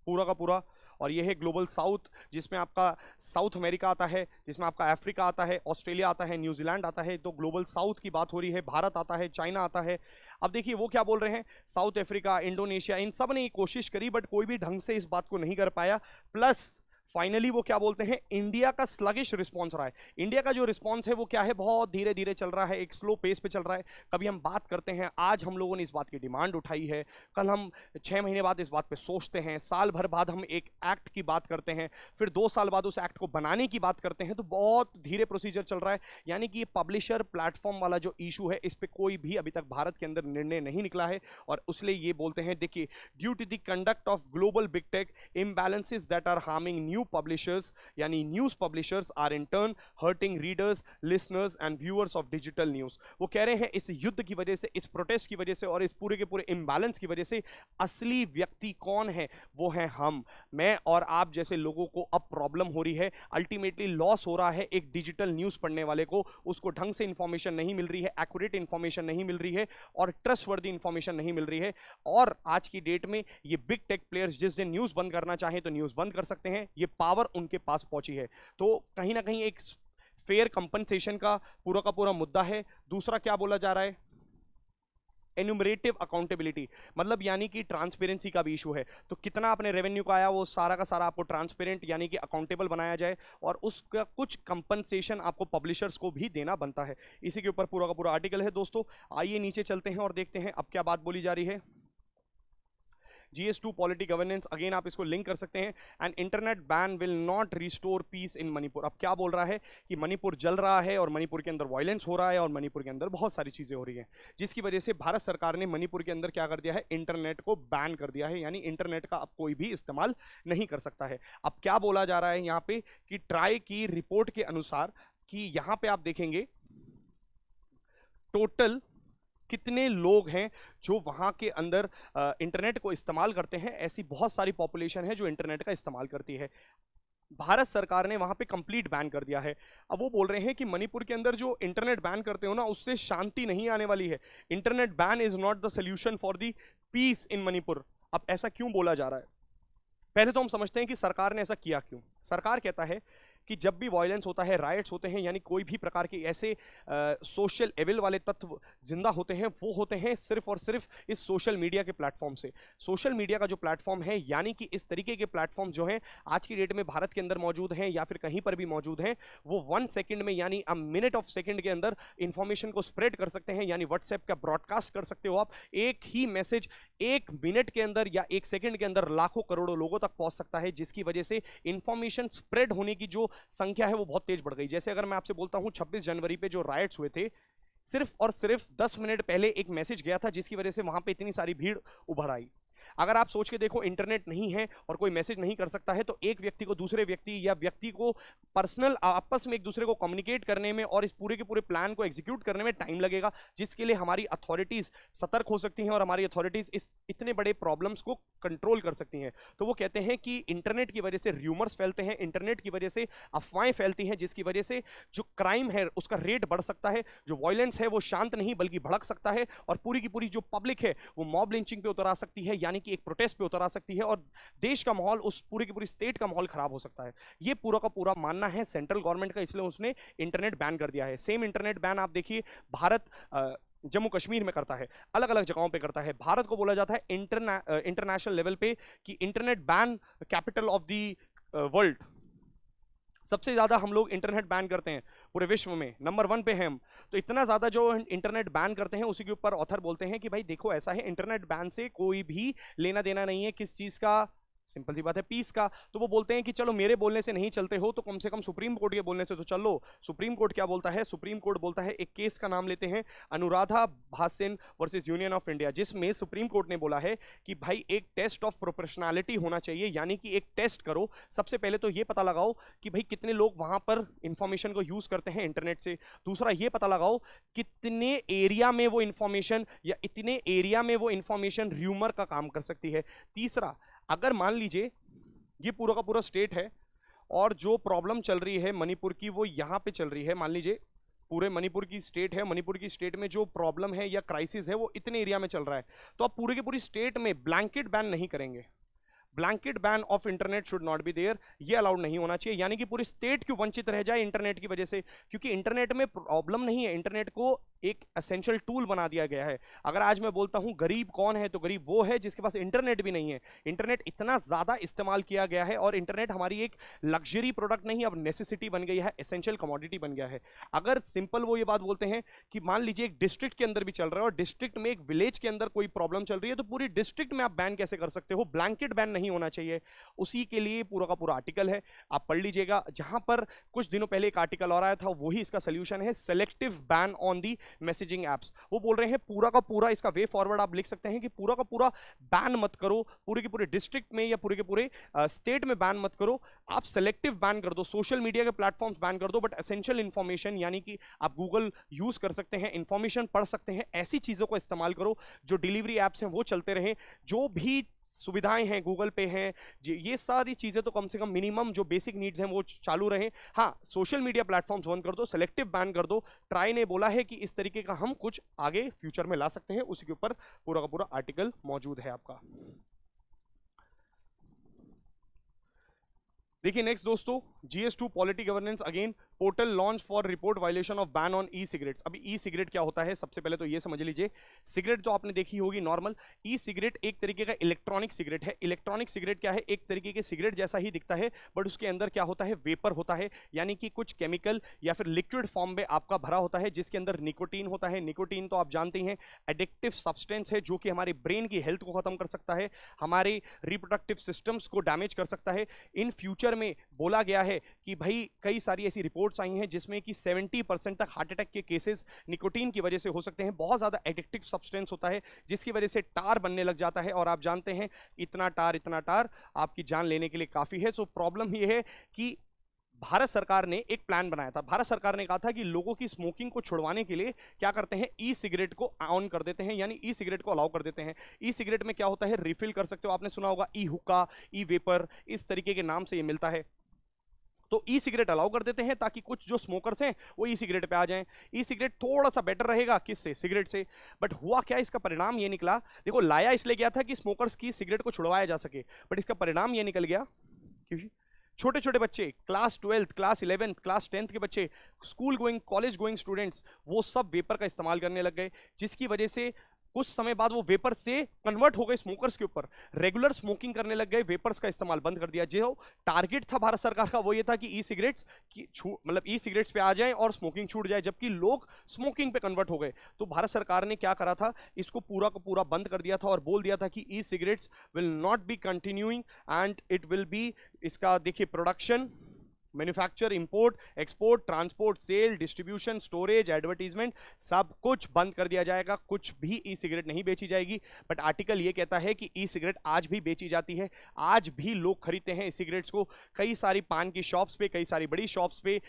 पूरा का पूरा, और ये है ग्लोबल साउथ जिसमें आपका साउथ अमेरिका आता है, जिसमें आपका अफ्रीका आता है, ऑस्ट्रेलिया आता है, न्यूजीलैंड आता है। तो ग्लोबल साउथ की बात हो रही है, भारत आता है, चाइना आता है। अब देखिए वो क्या बोल रहे हैं, साउथ अफ्रीका, इंडोनेशिया, इन सब ने ये कोशिश करी बट कोई भी ढंग से इस बात को नहीं कर पाया। प्लस फाइनली वो क्या बोलते हैं, इंडिया का स्लगिश रिस्पॉन्स रहा है। इंडिया का जो रिस्पॉन्स है वो क्या है, बहुत धीरे धीरे चल रहा है, एक स्लो पेस पे चल रहा है। कभी हम बात करते हैं, आज हम लोगों ने इस बात की डिमांड उठाई है, कल हम 6 महीने बाद इस बात पे सोचते हैं, साल भर बाद हम एक एक्ट की बात करते हैं, फिर 2 साल बाद उस एक्ट को बनाने की बात करते हैं। तो बहुत धीरे प्रोसीजर चल रहा है, यानी कि ये पब्लिशर प्लेटफॉर्म वाला जो इशू है इस पर कोई भी अभी तक भारत के अंदर निर्णय नहीं निकला है। और उसलिए ये बोलते हैं, देखिए due to the conduct of global big tech imbalances that are harming new publishers, यानी news publishers are in turn hurting readers, listeners and viewers of digital news. वो कह रहे हैं इस युद्ध की वजह से, इस प्रोटेस्ट की वजह से और इस पूरे के पूरे इम्बैलेंस की वजह से असली व्यक्ति कौन है, वो है हम, मैं और आप जैसे लोगों को अब प्रॉब्लम हो रही है। अल्टीमेटली लॉस हो रहा है एक डिजिटल न्यूज पढ़ने वाले को, उसको ढंग से इंफॉर्मेशन नहीं मिल रही है, एक्यूरेट इंफॉर्मेशन नहीं मिल रही है और ट्रस्टवर्दी इंफॉर्मेशन नहीं मिल रही है। और आज की डेट में ये बिग टेक प्लेयर्स जिस दिन न्यूज बंद करना चाहें तो न्यूज बंद कर सकते हैं, ये पावर उनके पास पहुंची है। तो कहीं ना कहीं एक फेयर कंपनसेशन का पूरा मुद्दा है। दूसरा क्या बोला जा रहा है, एन्यूमरेटिव अकाउंटेबिलिटी, मतलब यानी कि ट्रांसपेरेंसी का भी इशू है। तो कितना आपने रेवेन्यू का आया वो सारा का सारा आपको ट्रांसपेरेंट यानी कि अकाउंटेबल बनाया जाए, और उसका कुछ कंपनसेशन आपको पब्लिशर्स को भी देना बनता है। इसी के ऊपर पूरा का पूरा आर्टिकल है दोस्तों। आइए नीचे चलते हैं और देखते हैं अब क्या बात बोली जा रही है। GS2 पॉलिटी गवर्नेंस, अगेन आप इसको लिंक कर सकते हैं। And internet ban will not restore peace in Manipur. अब क्या बोल रहा है कि मणिपुर जल रहा है और मणिपुर के अंदर वायलेंस हो रहा है और मणिपुर के अंदर बहुत सारी चीजें हो रही हैं, जिसकी वजह से भारत सरकार ने मणिपुर के अंदर क्या कर दिया है, इंटरनेट को बैन कर दिया है, यानी इंटरनेट का अब कोई भी इस्तेमाल नहीं कर सकता है। अब क्या बोला जा रहा है यहाँ पे कि ट्राई की रिपोर्ट के अनुसार कि यहां पे आप देखेंगे टोटल कितने लोग हैं जो वहां के अंदर इंटरनेट को इस्तेमाल करते हैं। ऐसी बहुत सारी पॉपुलेशन है जो इंटरनेट का इस्तेमाल करती है। भारत सरकार ने वहां पे कंप्लीट बैन कर दिया है। अब वो बोल रहे हैं कि मणिपुर के अंदर जो इंटरनेट बैन करते हो ना, उससे शांति नहीं आने वाली है। Internet ban is not the solution for the peace in Manipur. अब ऐसा क्यों बोला जा रहा है, पहले तो हम समझते हैं कि सरकार ने ऐसा किया क्यों। सरकार कहता है कि जब भी वायलेंस होता है, राइट्स होते हैं, यानी कोई भी प्रकार के ऐसे सोशल एविल वाले तत्व जिंदा होते हैं, वो होते हैं सिर्फ और सिर्फ इस सोशल मीडिया के प्लेटफॉर्म से। सोशल मीडिया का जो प्लेटफॉर्म है, यानी कि इस तरीके के प्लेटफॉर्म जो हैं आज की डेट में भारत के अंदर मौजूद हैं या फिर कहीं पर भी मौजूद हैं, वो 1 सेकंड में यानी अ मिनट ऑफ सेकंड के अंदर इंफॉर्मेशन को स्प्रेड कर सकते हैं। यानी व्हाट्सएप का ब्रॉडकास्ट कर सकते हो आप, एक ही मैसेज 1 मिनट के अंदर या 1 सेकंड के अंदर लाखों करोड़ों लोगों तक पहुंच सकता है, जिसकी वजह से इंफॉर्मेशन स्प्रेड होने की जो संख्या है वो बहुत तेज बढ़ गई। जैसे अगर मैं आपसे बोलता हूं 26 जनवरी पे जो राइट्स हुए थे, सिर्फ और सिर्फ 10 मिनट पहले एक मैसेज गया था जिसकी वजह से वहां पे इतनी सारी भीड़ उभर आई। अगर आप सोच के देखो, इंटरनेट नहीं है और कोई मैसेज नहीं कर सकता है, तो एक व्यक्ति को दूसरे व्यक्ति या व्यक्ति को पर्सनल आपस में एक दूसरे को कम्युनिकेट करने में और इस पूरे के पूरे प्लान को एग्जीक्यूट करने में टाइम लगेगा, जिसके लिए हमारी अथॉरिटीज सतर्क हो सकती हैं और हमारी अथॉरिटीज इस इतने बड़े प्रॉब्लम्स को कंट्रोल कर सकती हैं। तो वो कहते हैं कि इंटरनेट की वजह से र्यूमर्स फैलते हैं, इंटरनेट की वजह से अफवाहें फैलती हैं, जिसकी वजह से जो क्राइम है उसका रेट बढ़ सकता है, जो वायलेंस है वो शांत नहीं बल्कि भड़क सकता है, और पूरी की पूरी जो पब्लिक है वो मॉब लिंचिंग पे उतर आ सकती है, यानी कि एक प्रोटेस्ट पे उतर आ सकती है, और देश का माहौल, उस पूरी की पूरी स्टेट का माहौल खराब हो सकता है। ये पूरा का पूरा मानना है सेंट्रल गवर्नमेंट का, इसलिए उसने इंटरनेट बैन कर दिया है। सेम इंटरनेट बैन आप देखिए भारत जम्मू कश्मीर में करता है, अलग अलग जगहों पे करता है। भारत को बोला जाता है इंटरनेशनल लेवल पे कि internet ban capital of the world. सबसे ज्यादा हम लोग इंटरनेट बैन करते हैं पूरे विश्व में, नंबर 1 पे हैं हम। तो इतना ज्यादा जो इंटरनेट बैन करते हैं, उसी के ऊपर ऑथर बोलते हैं कि भाई देखो ऐसा है, इंटरनेट बैन से कोई भी लेना देना नहीं है। किस चीज का? सिंपल सी बात है, पीस का। तो वो बोलते हैं कि चलो मेरे बोलने से नहीं चलते हो तो कम से कम सुप्रीम कोर्ट के बोलने से तो चलो। सुप्रीम कोर्ट क्या बोलता है? सुप्रीम कोर्ट बोलता है, एक केस का नाम लेते हैं, Anuradha Bhasin versus union of India, जिसमें सुप्रीम कोर्ट ने बोला है कि भाई एक टेस्ट ऑफ प्रोपोर्शनैलिटी होना चाहिए, यानी कि एक टेस्ट करो। सबसे पहले तो ये पता लगाओ कि भाई कितने लोग वहां पर इंफॉर्मेशन को यूज करते हैं इंटरनेट से। दूसरा ये पता लगाओ कितने एरिया में वो इंफॉर्मेशन या इतने एरिया में वो इंफॉर्मेशन र्यूमर का काम कर सकती है। तीसरा, अगर मान लीजिए ये पूरा का पूरा स्टेट है और जो प्रॉब्लम चल रही है मणिपुर की वो यहाँ पे चल रही है, मान लीजिए पूरे मणिपुर की स्टेट है, मणिपुर की स्टेट में जो प्रॉब्लम है या क्राइसिस है वो इतने एरिया में चल रहा है, तो आप पूरे के पूरी स्टेट में ब्लैंकेट बैन नहीं करेंगे। Blanket ban of internet should not be there, ये अलाउड नहीं होना चाहिए। यानी कि पूरी स्टेट क्यों वंचित रह जाए इंटरनेट की वजह से? क्योंकि इंटरनेट में प्रॉब्लम नहीं है, इंटरनेट को एक एसेंशियल टूल बना दिया गया है। अगर आज मैं बोलता हूं गरीब कौन है, तो गरीब वो है जिसके पास इंटरनेट भी नहीं है। इंटरनेट इतना ज्यादा इस्तेमाल किया गया है और इंटरनेट हमारी एक लग्जरी प्रोडक्ट नहीं, अब नेसेसिटी बन गई है, एसेंशियल कमोडिटी बन गया है। अगर सिंपल वो ये बात बोलते हैं कि मान लीजिए एक डिस्ट्रिक्ट के अंदर भी चल रहा है और डिस्ट्रिक्ट में एक विलेज के अंदर कोई प्रॉब्लम चल रही है, तो पूरी डिस्ट्रिक्ट में आप बैन कैसे कर सकते हो? ब्लैंकेट बैन नहीं होना चाहिए। उसी के लिए पूरा का पूरा आर्टिकल है, आप पढ़ लीजिएगा। जहां पर कुछ दिनों पहले एक आर्टिकल और आया था, वही इसका सोल्यूशन है, selective ban on the messaging apps. वो बोल रहे हैं पूरा का पूरा इसका वे फॉरवर्ड आप लिख सकते हैं कि पूरा का पूरा बैन मत करो, पूरे के पूरे डिस्ट्रिक्ट में या पूरे के पूरे स्टेट में बैन मत करो, आप सेलेक्टिव बैन कर दो। सोशल मीडिया के प्लेटफॉर्म्स बैन कर दो, बट एसेंशियल इंफॉर्मेशन यानी कि आप गूगल यूज कर सकते हैं, इंफॉर्मेशन पढ़ सकते हैं, ऐसी चीजों को इस्तेमाल करो। जो डिलीवरी एप्स हैं वो चलते रहें, जो भी सुविधाएं हैं गूगल पे हैं, ये सारी चीजें तो कम से कम मिनिमम जो बेसिक नीड्स हैं वो चालू रहें। हाँ, सोशल मीडिया प्लेटफॉर्म्स बंद कर दो, सेलेक्टिव बैन कर दो। ट्राई ने बोला है कि इस तरीके का हम कुछ आगे फ्यूचर में ला सकते हैं, उसी के ऊपर पूरा का पूरा आर्टिकल मौजूद है आपका। देखिए नेक्स्ट दोस्तों, GS2 polity governance, again portal launch for report violation of ban on E cigarettes. अभी ई सिगरेट क्या होता है, सबसे पहले तो ये समझ लीजिए। सिगरेट जो आपने देखी होगी नॉर्मल, ई सिगरेट एक तरीके का इलेक्ट्रॉनिक सिगरेट है। इलेक्ट्रॉनिक सिगरेट क्या है, एक तरीके के सिगरेट जैसा ही दिखता है, बट उसके अंदर क्या होता है, वेपर होता है, यानी कि कुछ केमिकल या फिर लिक्विड फॉर्म में आपका भरा होता है, जिसके अंदर निकोटीन होता है। निकोटीन तो आप जानते हैं एडिक्टिव सब्सटेंस है, जो कि हमारे ब्रेन की हेल्थ को खत्म कर सकता है, हमारे रिप्रोडक्टिव सिस्टम्स को डैमेज कर सकता है। इन फ्यूचर में बोला गया है कि भाई कई सारी ऐसी रिपोर्ट्स आई हैं जिसमें कि 70% तक हार्ट अटैक के केसेस निकोटीन की वजह से हो सकते हैं। बहुत ज्यादा एडिक्टिव सब्सटेंस होता है, जिसकी वजह से टार बनने लग जाता है, और आप जानते हैं इतना टार आपकी जान लेने के लिए काफी है। सो प्रॉब्लम ये है कि भारत सरकार ने एक प्लान बनाया था। भारत सरकार ने कहा था कि लोगों की स्मोकिंग को छुड़वाने के लिए क्या करते हैं, ई सिगरेट को ऑन कर देते हैं, यानी ई सिगरेट को अलाउ कर देते हैं। ई सिगरेट में क्या होता है, रिफिल कर सकते हो, आपने सुना होगा ई हुक्का, ई वेपर, इस तरीके के नाम से ये मिलता है। तो ई सिगरेट अलाउ कर देते हैं ताकि कुछ जो स्मोकर्स हैं वो ई सिगरेट पे आ जाएं। ई सिगरेट थोड़ा सा बेटर रहेगा किससे, सिगरेट से। बट हुआ क्या, इसका परिणाम ये निकला, देखो लाया इसलिए गया था कि स्मोकर्स की सिगरेट को छुड़वाया जा सके, बट इसका परिणाम ये निकल गया कि छोटे छोटे बच्चे, class 12th, class 11th, class 10th के बच्चे, school going, college going students, वो सब वेपर का इस्तेमाल करने लग गए, जिसकी वजह से कुछ समय बाद वो वेपर से कन्वर्ट हो गए स्मोकर्स के ऊपर, रेगुलर स्मोकिंग करने लग गए, वेपर्स का इस्तेमाल बंद कर दिया। जो टारगेट था भारत सरकार का वो ये था कि ई सिगरेट्स की मतलब ई सिगरेट्स पे आ जाए और स्मोकिंग छूट जाए, जबकि लोग स्मोकिंग पे कन्वर्ट हो गए। तो भारत सरकार ने क्या करा था, इसको पूरा का पूरा बंद कर दिया था और बोल दिया था कि e cigarettes will not be continuing and it will be, इसका देखिए production, manufacture, import, export, transport, sale, distribution, storage, advertisement, सब कुछ बंद कर दिया जाएगा। कुछ भी ई सिगरेट नहीं बेची जाएगी। बट आर्टिकल ये कहता है कि ई सिगरेट आज भी बेची जाती है, आज भी लोग खरीदते हैं ई सिगरेट्स को। कई सारी पान की शॉप्स पे, कई सारी बड़ी शॉप्स पे,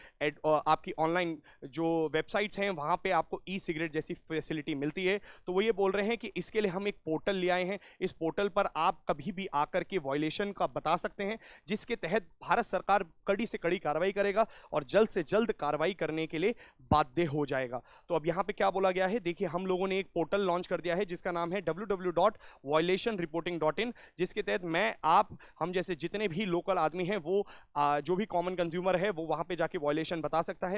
आपकी ऑनलाइन जो वेबसाइट्स हैं वहां पे आपको ई सिगरेट जैसी फैसिलिटी मिलती है। तो वो ये बोल रहे हैं कि इसके लिए हम एक पोर्टल ले आए हैं, इस पोर्टल पर आप कभी भी आकर के वायलेशन का बता सकते हैं, जिसके तहत भारत सरकार कड़ी से कड़ी कार्रवाई करेगा और जल्द से जल्द कार्रवाई करने के लिए बाध्य हो जाएगा। तो अब यहां पे क्या बोला गया है, देखिए हम लोगों ने एक पोर्टल लॉन्च कर दिया है जिसका नाम है www.violationreporting.in, जिसके तहत मैं, आप, हम जैसे जितने भी लोकल आदमी हैं वो जो भी कॉमन कंज्यूमर है वो वहां पे जाके वायलेशन बता सकता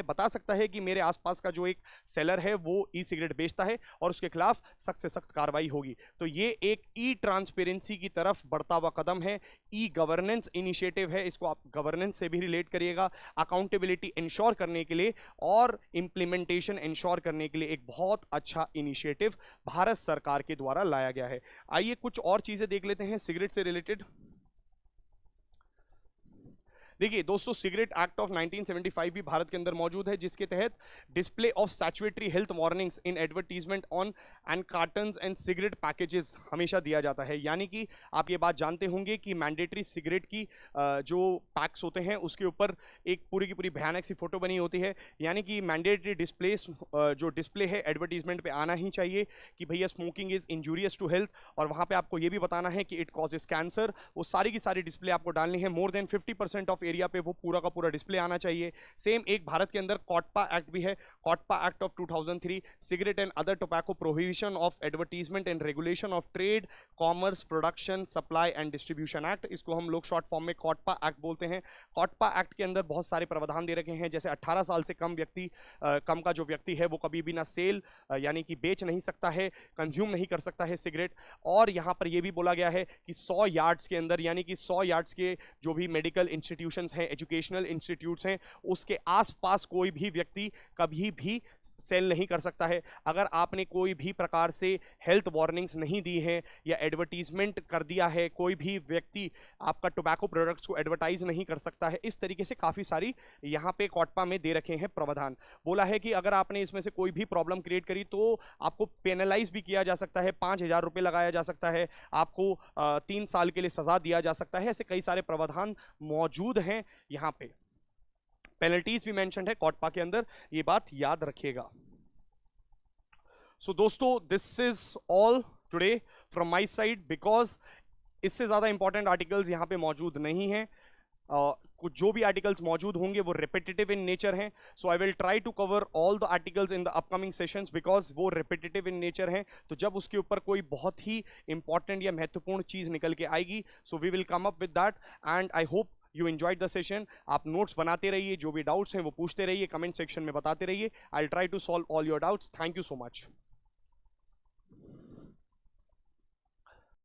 है कि मेरे आसपास का जो एक सेलर है वो ई सिगरेट बेचता है और उसके खिलाफ सख्त से सख्त कार्रवाई होगी। तो ये एक ई ट्रांसपेरेंसी की तरफ बढ़ता हुआ कदम है, ई गवर्नेंस इनिशिएटिव है, इसको आप गवर्नेंस से भी रिलेट करिएगा, अकाउंटेबिलिटी इंश्योर करने के लिए और इंप्लीमेंटेशन इंश्योर करने के लिए एक बहुत अच्छा इनिशिएटिव भारत सरकार के द्वारा लाया गया है। आइए कुछ और चीजें देख लेते हैं सिगरेट से रिलेटेड। देखिए दोस्तों, सिगरेट एक्ट ऑफ 1975 भी भारत के अंदर मौजूद है, जिसके तहत display of statutory health warnings in advertisement on and cartons and cigarette packages हमेशा दिया जाता है। यानी कि आप ये बात जानते होंगे कि मैंडेटरी सिगरेट की जो पैक्स होते हैं उसके ऊपर एक पूरी की पूरी भयानक सी फोटो बनी होती है, यानी कि मैंडेटरी डिस्प्ले जो डिस्प्ले है एडवर्टीजमेंट पे आना ही चाहिए कि भैया smoking is injurious to health, और वहाँ पे आपको ये भी बताना है कि इट कॉजेज कैंसर। वो सारी की सारी डिस्प्ले आपको डालनी है। मोर देन 50% ऑफ एरिया पे वो पूरा का पूरा डिस्प्ले आना चाहिए। सेम एक भारत के अंदर कॉटपा एक्ट भी है, COTPA act of 2003, cigarette and other tobacco prohibition of advertisement and regulation of trade, commerce, production, supply and distribution act, इसको हम लोग शॉर्ट फॉर्म में कॉटपा एक्ट बोलते हैं। कॉटपा एक्ट के अंदर बहुत सारे प्रावधान दे रखे हैं, जैसे 18 साल से कम का जो व्यक्ति है वो कभी भी ना सेल यानी कि बेच नहीं सकता है, कंज्यूम नहीं कर सकता है सिगरेट। और यहाँ पर यह भी बोला गया है कि 100 यार्ड्स के अंदर, यानी कि 100 यार्ड्स के जो भी मेडिकल इंस्टीट्यूशंस हैं, एजुकेशनल इंस्टीट्यूट्स हैं, उसके आसपास कोई भी व्यक्ति कभी भी सेल नहीं कर सकता है। अगर आपने कोई भी प्रकार से हेल्थ वार्निंग्स नहीं दी है या एडवर्टीजमेंट कर दिया है, कोई भी व्यक्ति आपका टोबैको प्रोडक्ट्स को एडवर्टाइज नहीं कर सकता है। इस तरीके से काफी सारी यहाँ पे कॉटपा में दे रखे हैं प्रावधान। बोला है कि अगर आपने इसमें से कोई भी प्रॉब्लम क्रिएट करी तो आपको पेनलाइज भी किया जा सकता है, 5,000 रुपए लगाया जा सकता है, आपको 3 साल के लिए सजा दिया जा सकता है। ऐसे कई सारे प्रावधान मौजूद हैं यहाँ पे। पेनल्टीज भी मेंशन्ड है कॉटपा के अंदर, ये बात याद रखिएगा। सो दोस्तों, this is all today from my side, because इससे ज्यादा इंपॉर्टेंट आर्टिकल्स यहाँ पे मौजूद नहीं है। कुछ जो भी आर्टिकल्स मौजूद होंगे वो रिपीटेटिव इन नेचर हैं। So I will try to cover all the articles in the upcoming sessions, because वो रिपीटेटिव इन नेचर हैं। तो जब उसके ऊपर कोई बहुत ही इंपॉर्टेंट या महत्वपूर्ण चीज निकल के आएगी, so we will come up with that, and I hope you enjoyed the session. आप नोट्स बनाते रहिए, जो भी डाउट्स हैं वो पूछते रहिए, कमेंट सेक्शन में बताते रहिए। I will try to solve all your doubts. Thank you so much.